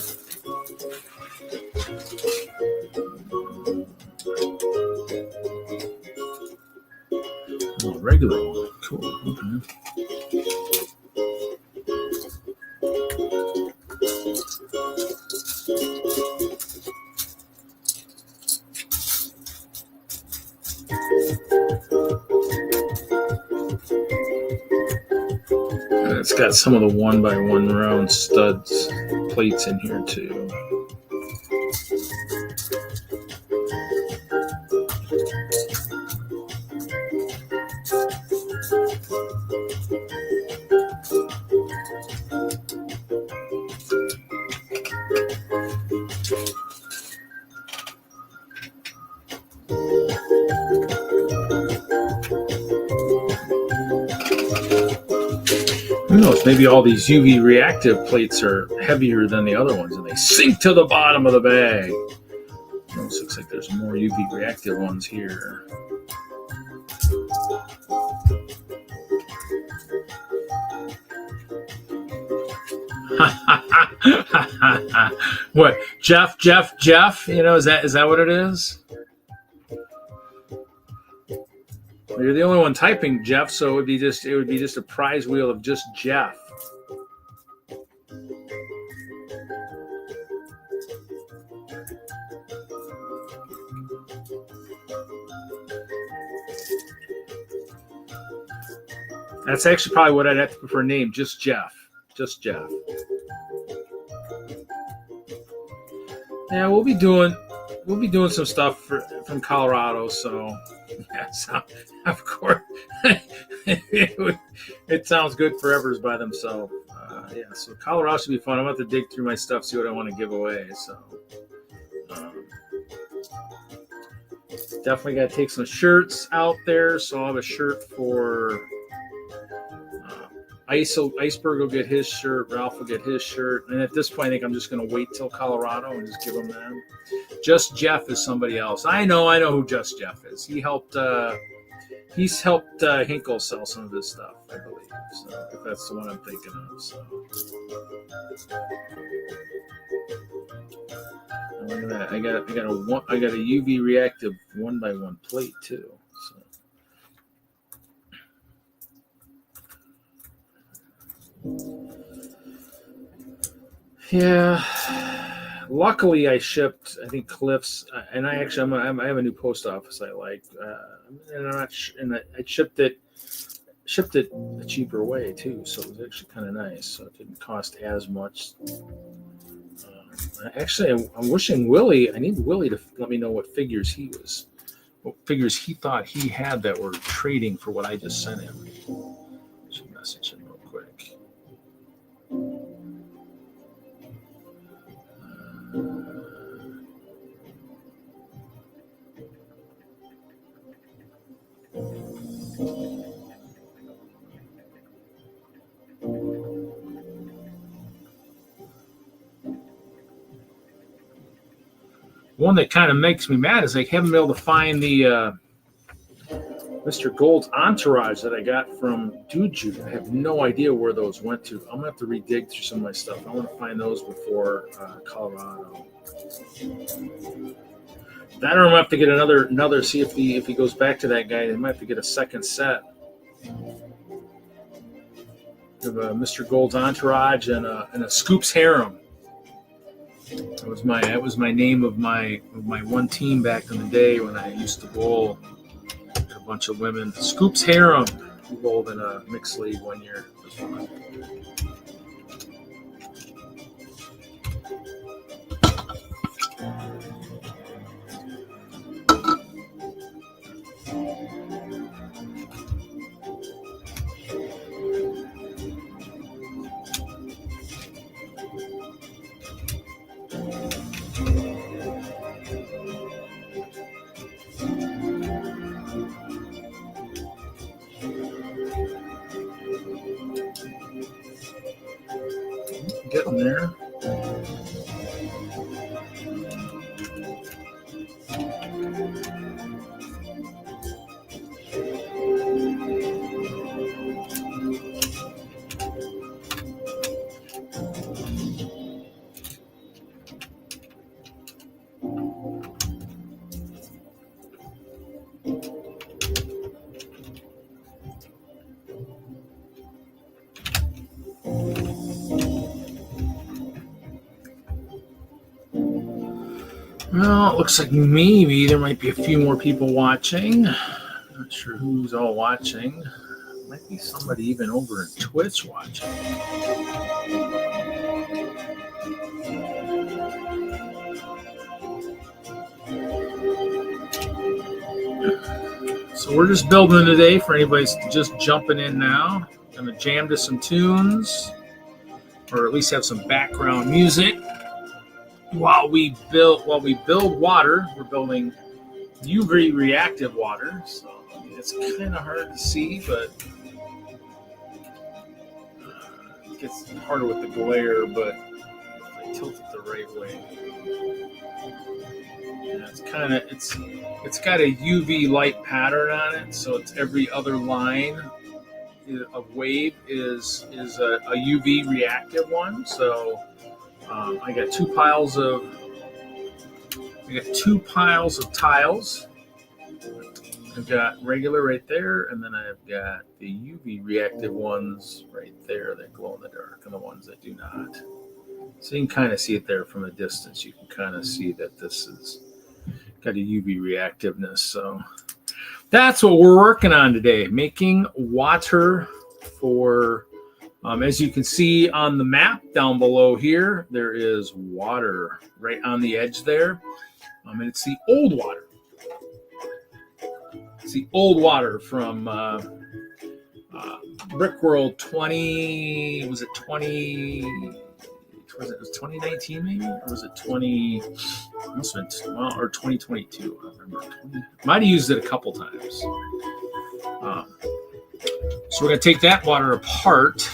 Oh, regular one. Cool. Okay. And it's got some of the 1x1 round studs plates in here too. Who knows? Maybe all these UV reactive plates are heavier than the other ones and they sink to the bottom of the bag. Almost looks like there's more UV reactive ones here. What? Jeff? You know, is that what it is? Well, you're the only one typing Jeff, so it would be just a prize wheel of just Jeff. That's actually probably what I'd have to prefer name. Just Jeff. Just Jeff. Yeah, we'll be doing some stuff from Colorado. So, yeah, so, of course, it sounds good for Evers by themselves. Yeah, so Colorado should be fun. I'm about to dig through my stuff, see what I want to give away. So, definitely got to take some shirts out there. So I'll have a shirt for Iceberg will get his shirt. Ralph will get his shirt. And at this point, I think I'm just going to wait till Colorado and just give them that. Just Jeff is somebody else. I know who Just Jeff is. He's helped Hinkle sell some of his stuff, I believe. So if that's the one I'm thinking of. So look at that. I got a UV reactive 1x1 plate too. Yeah. Luckily, I shipped. I think Cliff's, and I actually I have a new post office I like, and I shipped it a cheaper way too. So it was actually kind of nice. So it didn't cost as much. Actually, I'm wishing Willie. I need Willie to let me know what figures he thought he had that were trading for what I just sent him. Should message him real quick. One that kind of makes me mad is I haven't been able to find the Mr. Gold's entourage that I got from Dude. I have no idea where those went to. I'm gonna have to redig through some of my stuff. I want to find those before Colorado. Then I'm gonna have to get another. See if he goes back to that guy. They might have to get a second set of Mr. Gold's entourage and a Scoops Harem. That was my name of my one team back in the day when I used to bowl a bunch of women. Scoops Harem. We bowled in a mixed league one year. It was fun. Getting there. Well, it looks like maybe there might be a few more people watching. Not sure who's all watching. Might be somebody even over at Twitch watching. So we're just building today for anybody just jumping in now. Gonna jam to some tunes, or at least have some background music. While we build water, we're building UV reactive water. So it's kind of hard to see, but it gets harder with the glare. But if I tilt it the right way, yeah, it's got a UV light pattern on it. So it's every other line of wave is a UV reactive one. So I got two piles of tiles. I've got regular right there, and then I've got the UV reactive ones right there that glow in the dark, and the ones that do not. So you can kind of see it there from a distance. You can kind of see that this is got a UV reactiveness. So that's what we're working on today, making water for, as you can see on the map down below here, there is water right on the edge there. And it's the old water. It's the old water from Brickworld 20, was it 2019 maybe? Or was it 20, must have been, well, or 2022, I don't remember. Might have used it a couple times. So we're going to take that water apart,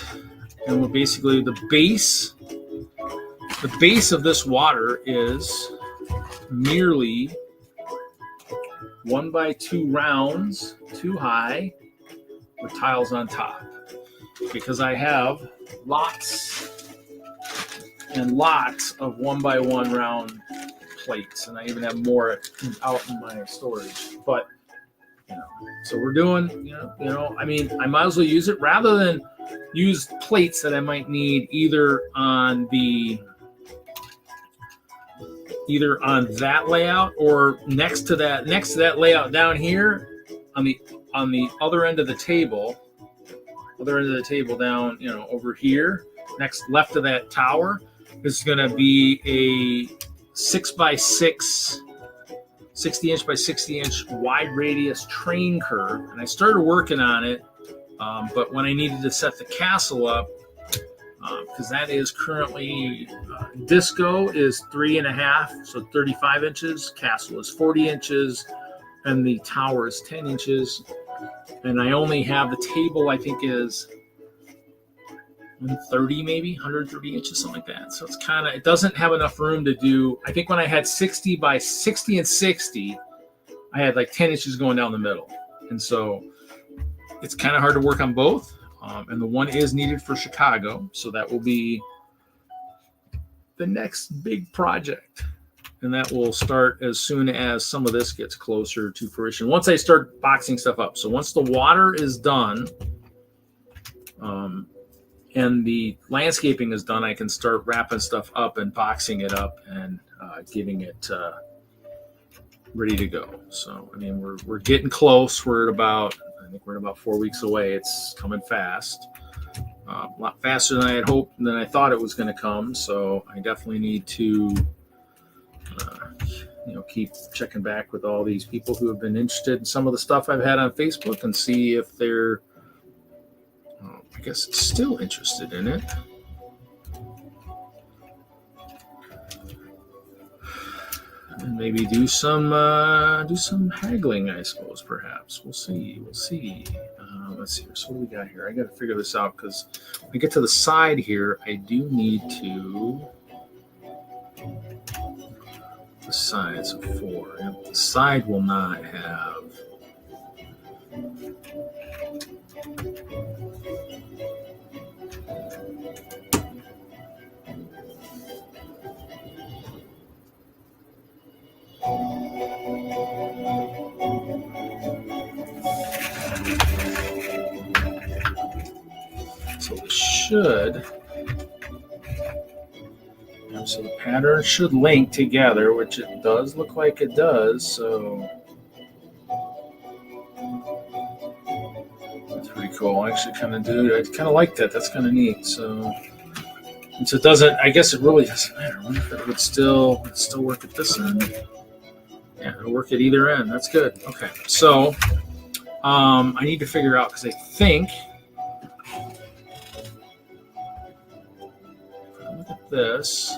and we'll basically, the base of this water is merely 1x2 rounds, 2 high, with tiles on top. Because I have lots and lots of 1x1 round plates, and I even have more out in my storage. But so we're doing, I mean, I might as well use it rather than use plates that I might need either on that layout or next to that layout down here on the other end of the table down, over here, next left of that tower. This is going to be a 6x6, 60 inch by 60 inch wide radius train curve. And I started working on it, but when I needed to set the castle up, because that is currently, disco is 3.5, so 35 inches, castle is 40 inches, and the tower is 10 inches. And I only have the table, I think, is 130 maybe, 130 inches, something like that. So it's kind of, it doesn't have enough room to do, I think when I had 60 by 60 and 60, I had like 10 inches going down the middle. And so it's kind of hard to work on both. And the one is needed for Chicago. So that will be the next big project. And that will start as soon as some of this gets closer to fruition. Once I start boxing stuff up. So once the water is done, and the landscaping is done, I can start wrapping stuff up and boxing it up and getting it ready to go. So, I mean, we're getting close. I think we're about 4 weeks away. It's coming fast. A lot faster than I had hoped and than I thought it was going to come. So I definitely need to keep checking back with all these people who have been interested in some of the stuff I've had on Facebook and see if they're, I guess, still interested in it. And maybe do some haggling, I suppose, perhaps. We'll see. Let's see here. So what do we got here? I got to figure this out because when I get to the side here, I do need to. The side's a 4. Yep. The side will not have. So it should. So the pattern should link together, which it does look like it does. So that's pretty cool. I actually kind of like that. That's kind of neat. So, and so it doesn't. I guess it really doesn't matter. I wonder if it would still work at this end. Yeah, it'll work at either end. That's good. Okay. So I need to figure out because I think. Look at this.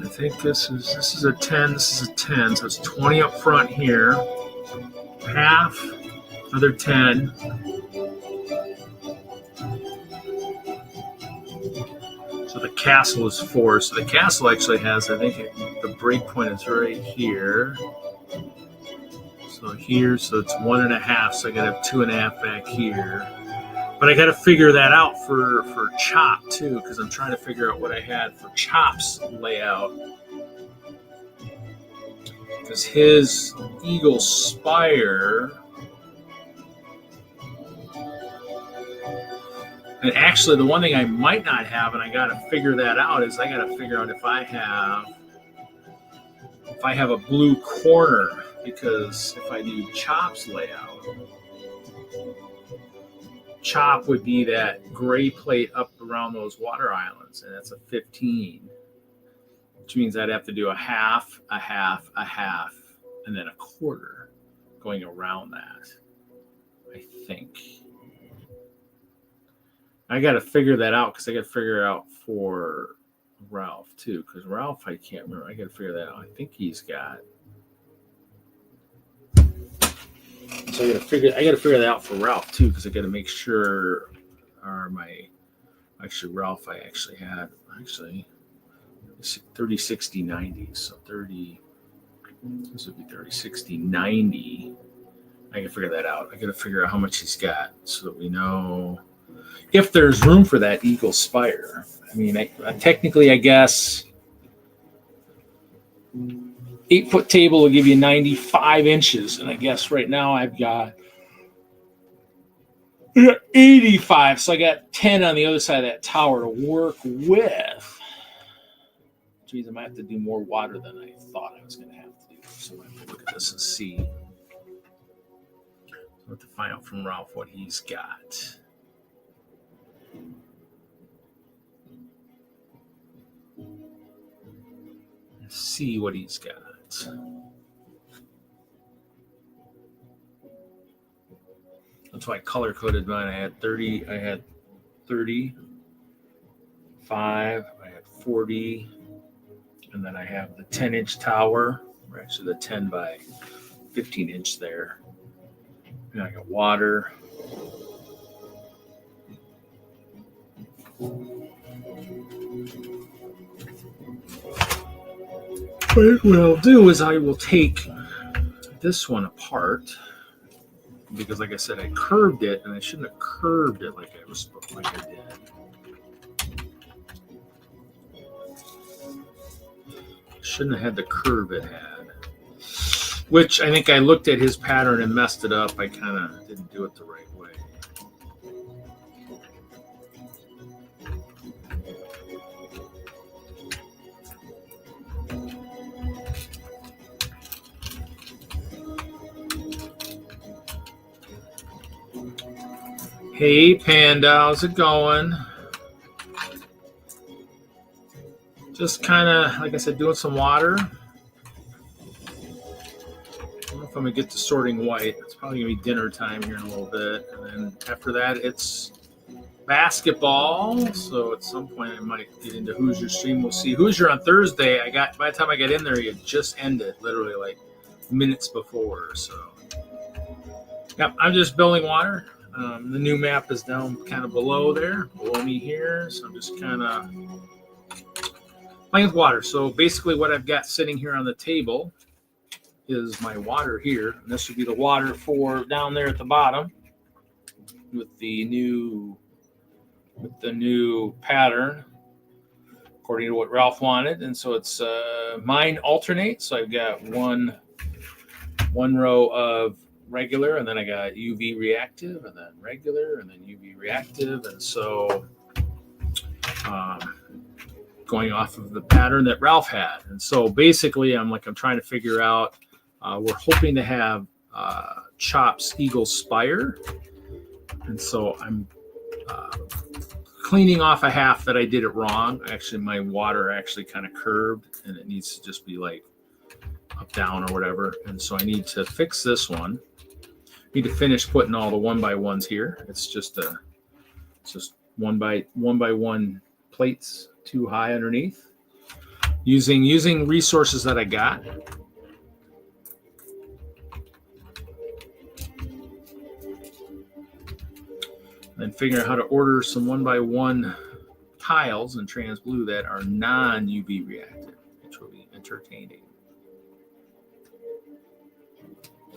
I think this is a 10, this is a 10, so it's 20 up front here, half, another 10, castle is 4. So the castle actually has, I think the break point is right here. So here, so it's 1.5. So I got to have 2.5 back here. But I got to figure that out for chop too, because I'm trying to figure out what I had for chop's layout. Because his Eagle Spire, and actually the one thing I might not have, and I got to figure that out, is I got to figure out if I have a blue corner, because if I do chop's layout, chop would be that gray plate up around those water islands, and that's a 15. Which means I'd have to do a half, a half, a half, and then a quarter going around that, I think. I got to figure that out, because I got to figure out for Ralph too, because Ralph, I can't remember. I got to figure that out. I think he's got. So I got to figure that out for Ralph too, because I got to make sure Ralph, I actually had 30, 60, 90. So 30, this would be 30, 60, 90. I can figure that out. I got to figure out how much he's got so that we know if there's room for that Eagle Spire. I mean, technically, I guess 8-foot table will give you 95 inches. And I guess right now I've got 85. So I got 10 on the other side of that tower to work with. Which means I might have to do more water than I thought I was going to have to do. So I have to look at this and see. I have to find out from Ralph what he's got. Let's see what he's got. That's why I color coded mine. I had 30, I had 35, I had 40, and then I have the 10-inch tower, or actually the 10 by 15 inch there. And I got water. What I'll do is I will take this one apart, because like I said, I curved it, and I shouldn't have curved it like I did. Shouldn't have had the curve it had. Which I think I looked at his pattern and messed it up. I kind of didn't do it the right way. Hey, Panda, how's it going? Just kind of, like I said, doing some water. I don't know if I'm going to get to sorting white. It's probably going to be dinner time here in a little bit. And then after that, it's basketball. So at some point, I might get into Hoosier stream. We'll see. Hoosier on Thursday, by the time I got in there, it just ended, literally like minutes before. So, yep, I'm just building water. The new map is down kind of below me here. So I'm just kind of playing with water. So basically what I've got sitting here on the table is my water here. And this would be the water for down there at the bottom with the new pattern according to what Ralph wanted. And so it's mine alternates. So I've got one row of regular, and then I got UV reactive, and then regular, and then UV reactive. And so going off of the pattern that Ralph had. And so basically I'm trying to figure out, we're hoping to have Chop's Eagle Spire. And so I'm cleaning off a half that I did it wrong. Actually, my water actually kind of curved, and it needs to just be like up, down, or whatever. And so I need to fix this one. Need to finish putting all the 1x1s here. It's just one by one plates too high underneath. Using resources that I got. Then figuring out how to order some 1x1 tiles in trans blue that are non-UV reactive, which will be entertaining.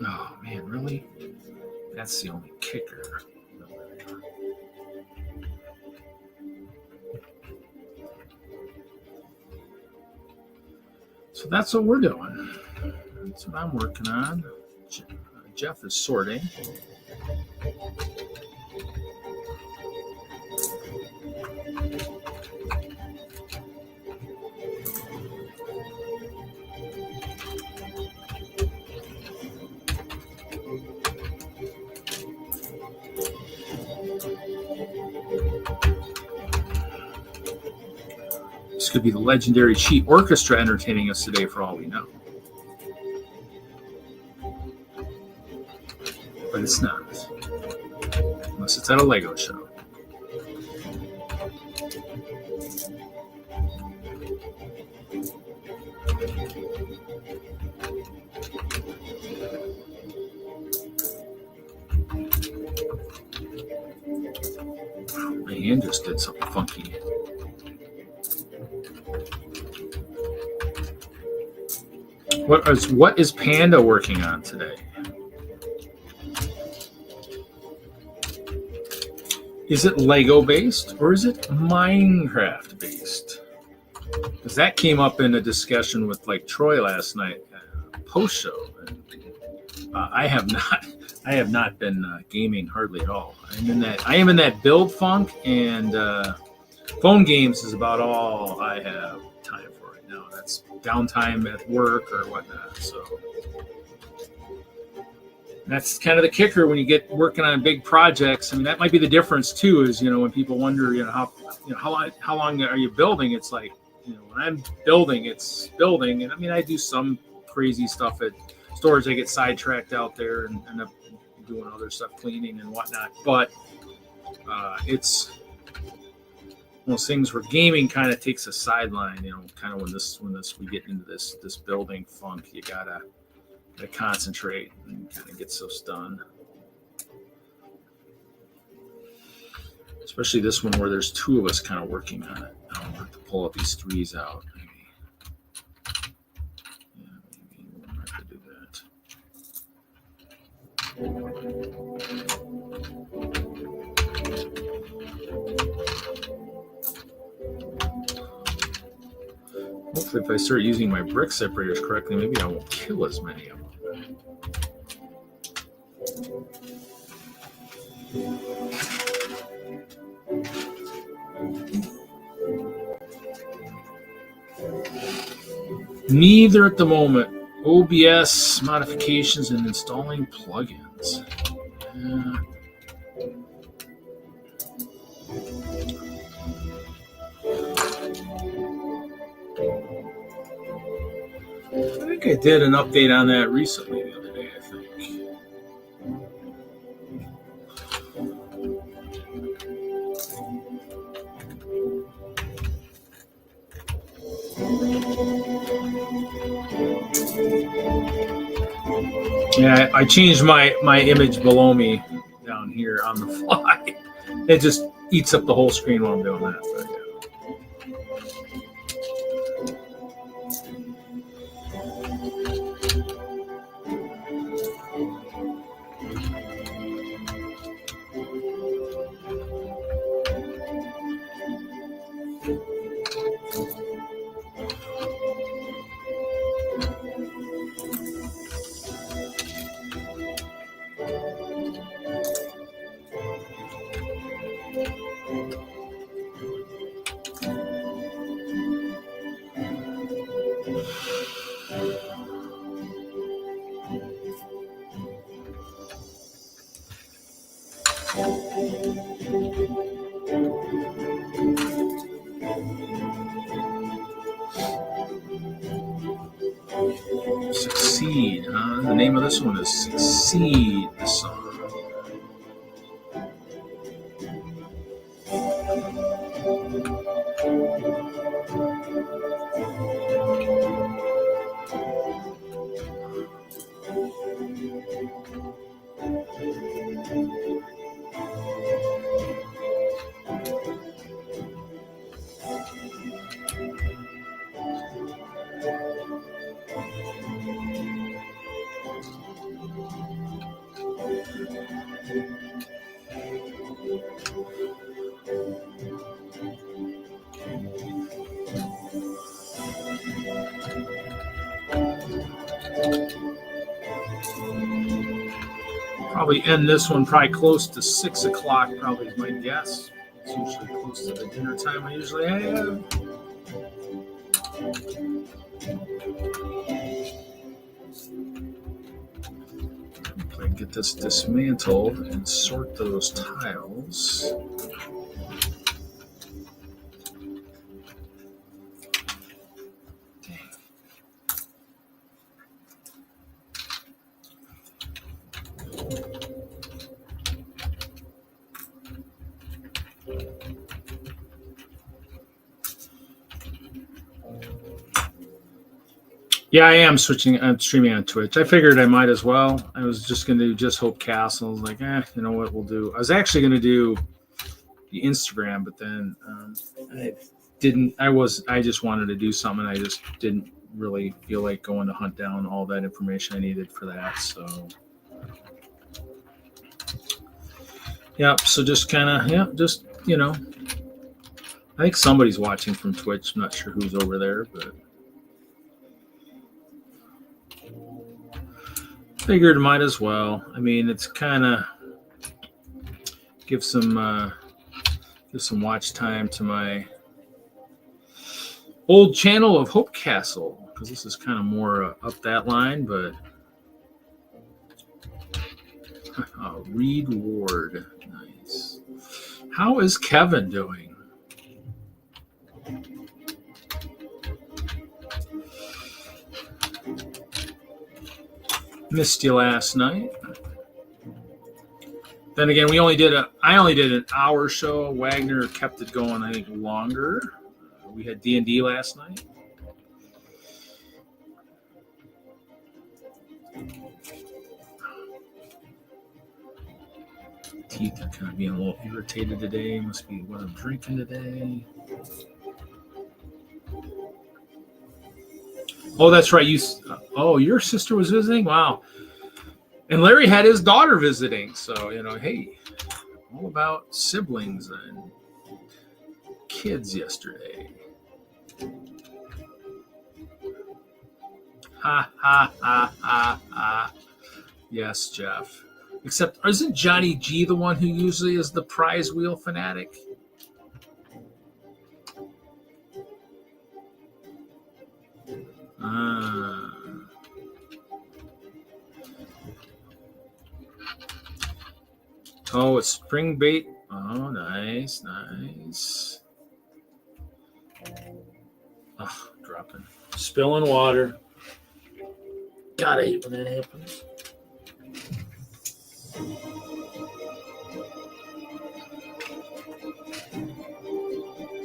Oh man, really? That's the only kicker. So that's what we're doing. That's what I'm working on. Jeff is sorting. This could be the legendary Cheat Orchestra entertaining us today for all we know. But it's not. Unless it's at a Lego show. My hand just did something funky. What is Panda working on today? Is it Lego based or is it Minecraft based? Because that came up in a discussion with like Troy last night, post show. I have not been gaming hardly at all. I am in that build funk, and phone games is about all I have time for right now. That's downtime at work or whatnot. So that's kind of the kicker when you get working on big projects. I mean, that might be the difference too. Is when people wonder, how long are you building? It's like, when I'm building, it's building, and I mean, I do some crazy stuff at stores. I get sidetracked out there and end up doing other stuff, cleaning and whatnot. But it's one of those things where gaming kind of takes a sideline. Kind of when we get into this building funk, you gotta concentrate and kind of get stuff done. Especially this one where there's two of us kind of working on it. I'll have to pull up these threes out. Maybe we'll have to do that. Hopefully, if I start using my brick separators correctly, maybe I won't kill as many of them. Neither at the moment. OBS modifications and installing plugins. I think I did an update on that recently the other day, I think. Yeah, I changed my image below me down here on the fly. It just eats up the whole screen while I'm doing that. But, yeah. Succeed, huh? The name of this one is Succeed, the song. Probably end this one probably close to 6 o'clock, probably is my guess. It's usually close to the dinner time I usually have. Hopefully I can get this dismantled and sort those tiles. Yeah, I am switching. I'm streaming on Twitch. I figured I might as well. I was just going to do Just Hope Castle. I was like, you know what, we'll do. I was actually going to do the Instagram, but then I didn't. I just wanted to do something. I just didn't really feel like going to hunt down all that information I needed for that. So, yep. So just kind of, just, you know, I think somebody's watching from Twitch. I'm not sure who's over there, but. Figured might as well. I mean, it's kind of give some watch time to my old channel of Hope Castle, because this is kind of more up that line. But Reed Ward, nice. How is Kevin doing? Missed you last night. Then again, I only did an hour show. Wagner kept it going, I think, longer. We had D&D last night. Teeth are kind of being a little irritated today. Must be what I'm drinking today. Oh, that's right. Your sister was visiting? Wow. And Larry had his daughter visiting. So, you know, hey, all about siblings and kids yesterday. Ha, ha, ha, ha, ha. Yes, Jeff. Except, isn't Johnny G the one who usually is the prize wheel fanatic? Oh, it's spring bait. Oh, nice, nice. Oh, dropping. Spilling water. God, I hate when that happens.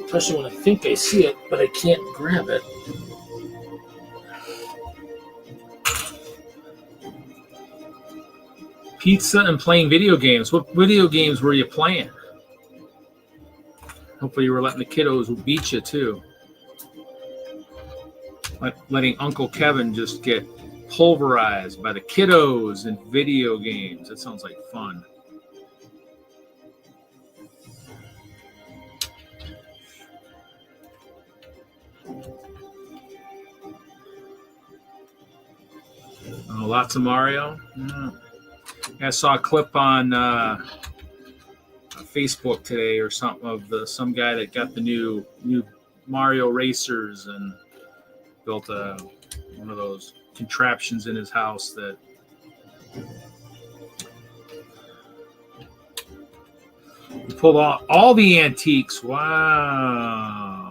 Especially when I think I see it, but I can't grab it. Pizza and playing video games. What video games were you playing? Hopefully you were letting the kiddos beat you too. Letting Uncle Kevin just get pulverized by the kiddos in video games. That sounds like fun. Oh, lots of Mario. Yeah. I saw a clip on Facebook today or something of some guy that got the new Mario racers and built one of those contraptions in his house that he pulled off all the antiques. Wow.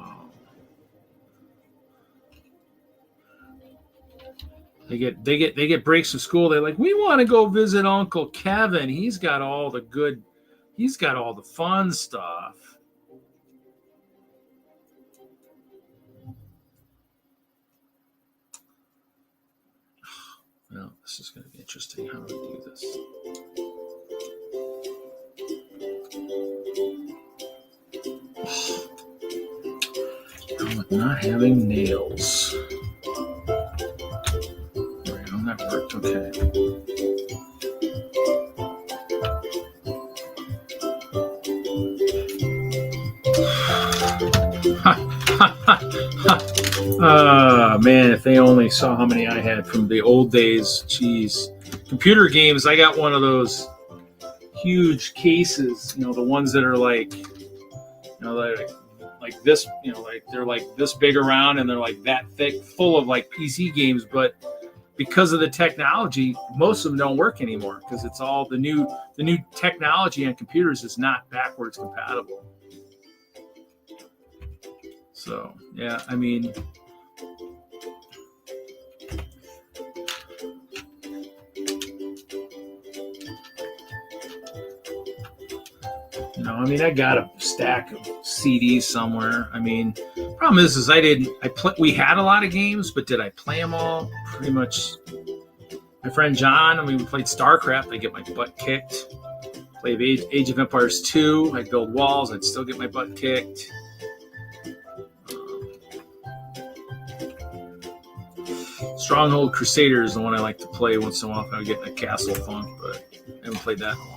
They get breaks from school. They're like, we want to go visit Uncle Kevin. He's got all the fun stuff. Well, this is going to be interesting. How do I do this? I'm not having nails. That worked okay. Man, if they only saw how many I had from the old days. Jeez. Computer games, I got one of those huge cases, the ones that are like, like this, like they're like this big around and they're like that thick, full of like PC games. But because of the technology, most of them don't work anymore because it's all the new technology on computers is not backwards compatible. So yeah, I mean, I got a stack of CDs somewhere. I mean, problem is we had a lot of games, but did I play them all? Pretty much. My friend John, we played StarCraft. I get my butt kicked. Played Age of Empires 2. I'd build walls. I'd still get my butt kicked. Stronghold Crusader is the one I like to play once in a while if I get in a castle funk, but I haven't played that in a while.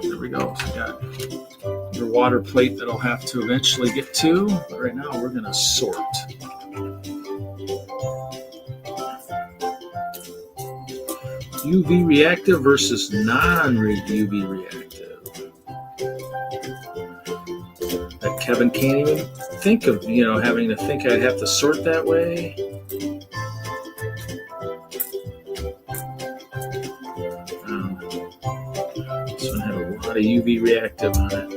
There we go. So we got your water plate that I'll have to eventually get to. But right now we're going to sort. UV reactive versus non-UV reactive. That Kevin can't even think of, having to think I'd have to sort that way. This one had a lot of UV reactive on it.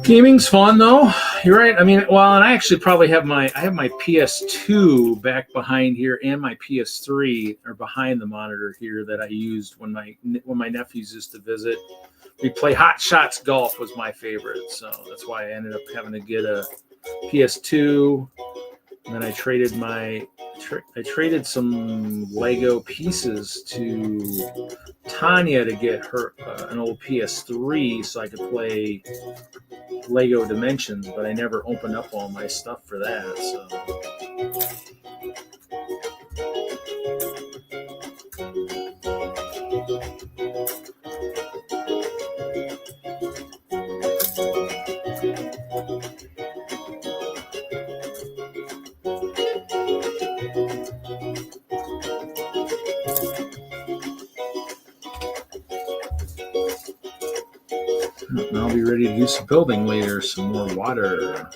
Gaming's fun though. You're right. I mean, well, and I actually probably have my PS2 back behind here, and my PS3 are behind the monitor here that I used when my nephews used to visit. We play Hot Shots Golf was my favorite, so that's why I ended up having to get a PS2. And then I traded some Lego pieces to Tanya to get her an old PS3 so I could play Lego Dimensions, but I never opened up all my stuff for that. So. And I'll be ready to do some building later, some more water.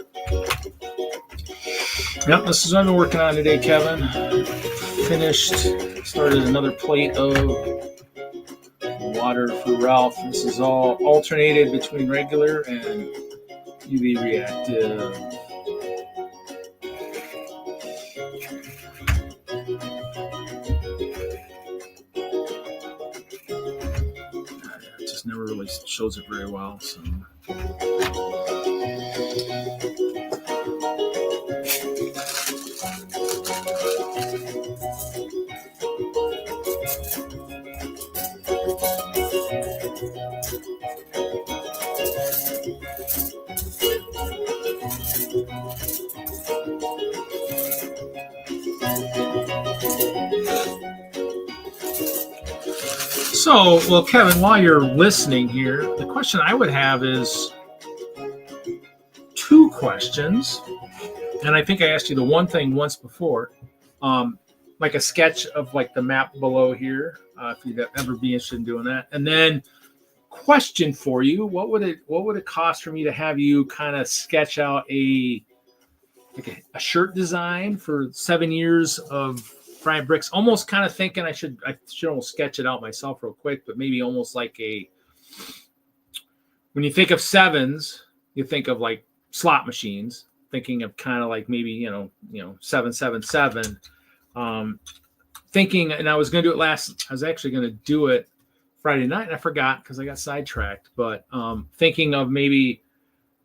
Yep, this is what I've been working on today, Kevin. Started another plate of water for Ralph. This is all alternated between regular and UV reactive. It just never really shows it very well, so. So, well, Kevin, while you're listening here, the question I would have is two questions. And I think I asked you the one thing once before, like a sketch of like the map below here, if you'd ever be interested in doing that. And then question for you, what would it cost for me to have you kind of sketch out a shirt design for 7 years of frying bricks? Almost kind of thinking I should almost sketch it out myself real quick, but maybe almost like when you think of sevens, you think of like slot machines, thinking of kind of like maybe 777. Thinking, and I was actually going to do it Friday night, and I forgot because I got sidetracked. But thinking of maybe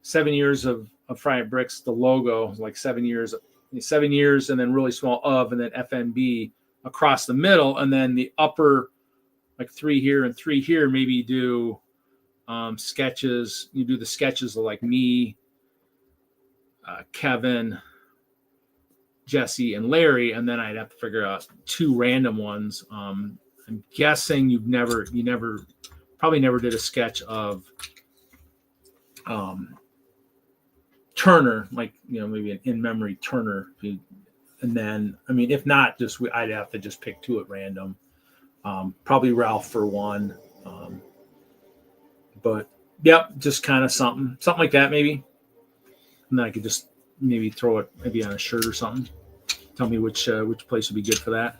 7 years of frying bricks, the logo like 7 years, and then really small and then FNB across the middle, and then the upper like 3 here and 3 here. Maybe do sketches. You do the sketches of like me, Kevin, Jesse, and Larry, and then I'd have to figure out 2 random ones, and I'm guessing you probably never did a sketch of Turner, like, maybe an in-memory Turner. And then, I mean, if not, I'd have to just pick two at random. Probably Ralph for one. But yep, just kind of something like that maybe. And then I could just maybe throw it maybe on a shirt or something. Tell me which place would be good for that.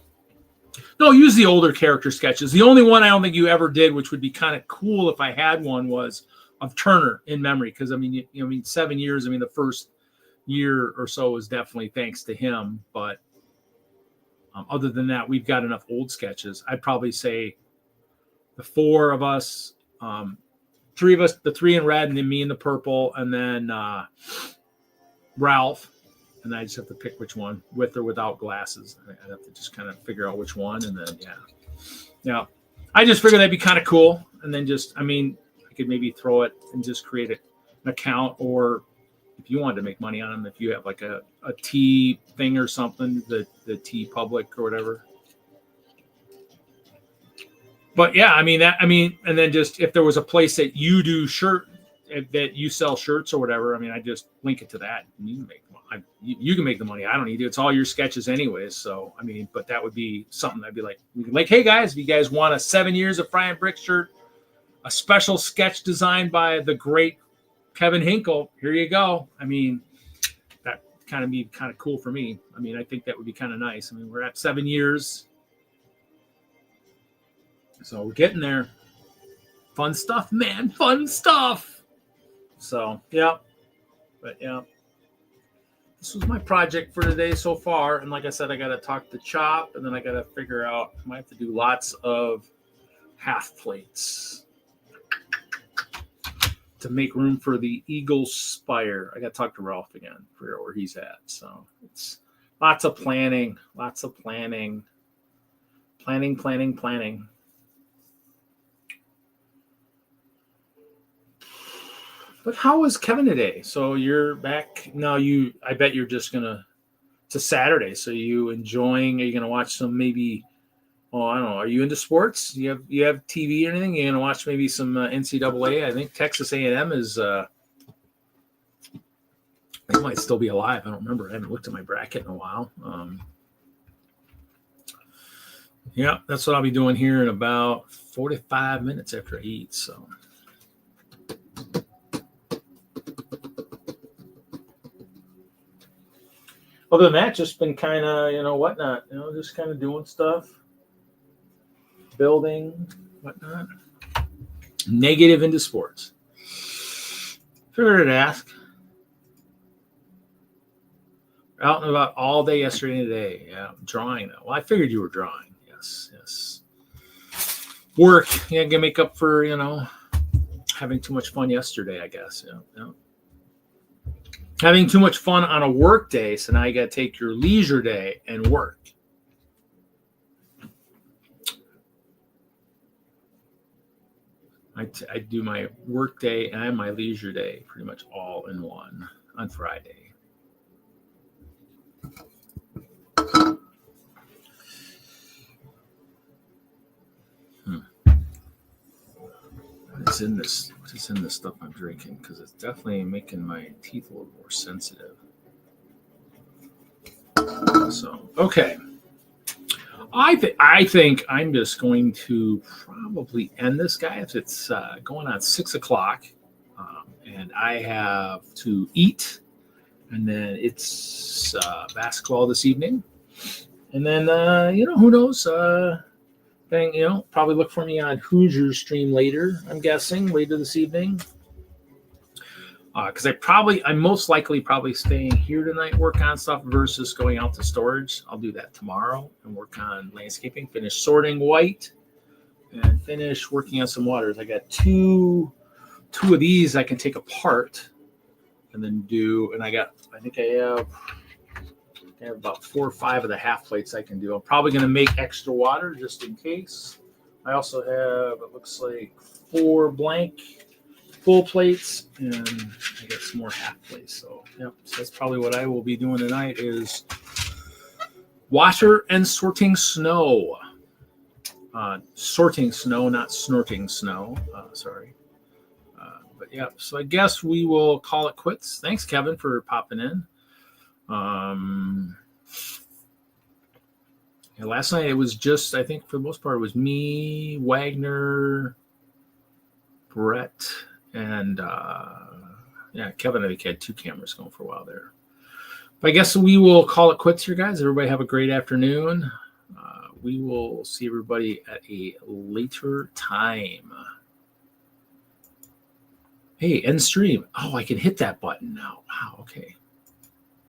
No, use the older character sketches. The only one I don't think you ever did, which would be kind of cool if I had one, was of Turner in memory. Because I mean, 7 years. I mean, the first year or so was definitely thanks to him. But other than that, we've got enough old sketches. I'd probably say the four of us, three of us, the three in red, and then me in the purple, and then Ralph. And I just have to pick which one, with or without glasses. I'd have to just kind of figure out which one, and then yeah. I just figured that'd be kind of cool, and then I could maybe throw it and just create an account, or if you wanted to make money on them, if you have like a T thing or something, the T Public or whatever. But yeah, and then just if there was a place that you do that you sell shirts or whatever, I just link it to that, and you can make the money. I don't need to. It's all your sketches anyways. So, but that would be something I'd be like, hey guys, if you guys want a 7 years of Fry and Brick shirt, a special sketch designed by the great Kevin Hinkle, here you go. That kind of be kind of cool for me. I think that would be kind of nice. We're at 7 years. So we're getting there. Fun stuff, man. Fun stuff. So, yeah. But, yeah. This was my project for today so far. And like I said, I got to talk to Chop, and then I got to figure out, I might have to do lots of half plates to make room for the Eagle Spire. I got to talk to Ralph again, figure out where he's at. So it's lots of planning. Planning. But how was Kevin today? So you're back now. I bet you're just it's a Saturday. So are you going to watch some maybe, I don't know. Are you into sports? You have TV or anything? You're going to watch maybe some NCAA? I think Texas A&M is, they might still be alive. I don't remember. I haven't looked at my bracket in a while. Yeah, that's what I'll be doing here in about 45 minutes after I eat. So. Other than that, just been kind of, whatnot, just kind of doing stuff, building, whatnot. Negative into sports. Figured I'd ask. Out and about all day yesterday and today. Yeah, drawing though. Well, I figured you were drawing. Yes. Work. Yeah, gonna make up for, having too much fun yesterday, I guess. Yeah. Having too much fun on a work day, so now you got to take your leisure day and work. I do my work day and my leisure day pretty much all in one on Friday. What is in this stuff I'm drinking? Because it's definitely making my teeth a little more sensitive. So, okay. I think I'm just going to probably end this, guys. It's going on 6 o'clock, and I have to eat, and then it's basketball this evening, and then who knows? Probably look for me on Hoosier stream later. I'm guessing later this evening. Because I'm most likely probably staying here tonight, work on stuff versus going out to storage. I'll do that tomorrow and work on landscaping, finish sorting white, and finish working on some waters. I got two of these I can take apart and then do, and I think I have about 4 or 5 of the half plates I can do. I'm probably going to make extra water just in case. I also have, it looks like 4 blank full plates, and I got some more half plates. So, so that's probably what I will be doing tonight is water and sorting snow. sorting snow, not snorting snow. Sorry. But yeah, so I guess we will call it quits. Thanks, Kevin, for popping in. Yeah, last night it was just, I think for the most part, it was me, Wagner, Brett, and yeah, Kevin, I think, had 2 cameras going for a while there. But I guess we will call it quits here, guys. Everybody have a great afternoon. We will see everybody at a later time. Hey, end stream. Oh, I can hit that button now. Wow, okay.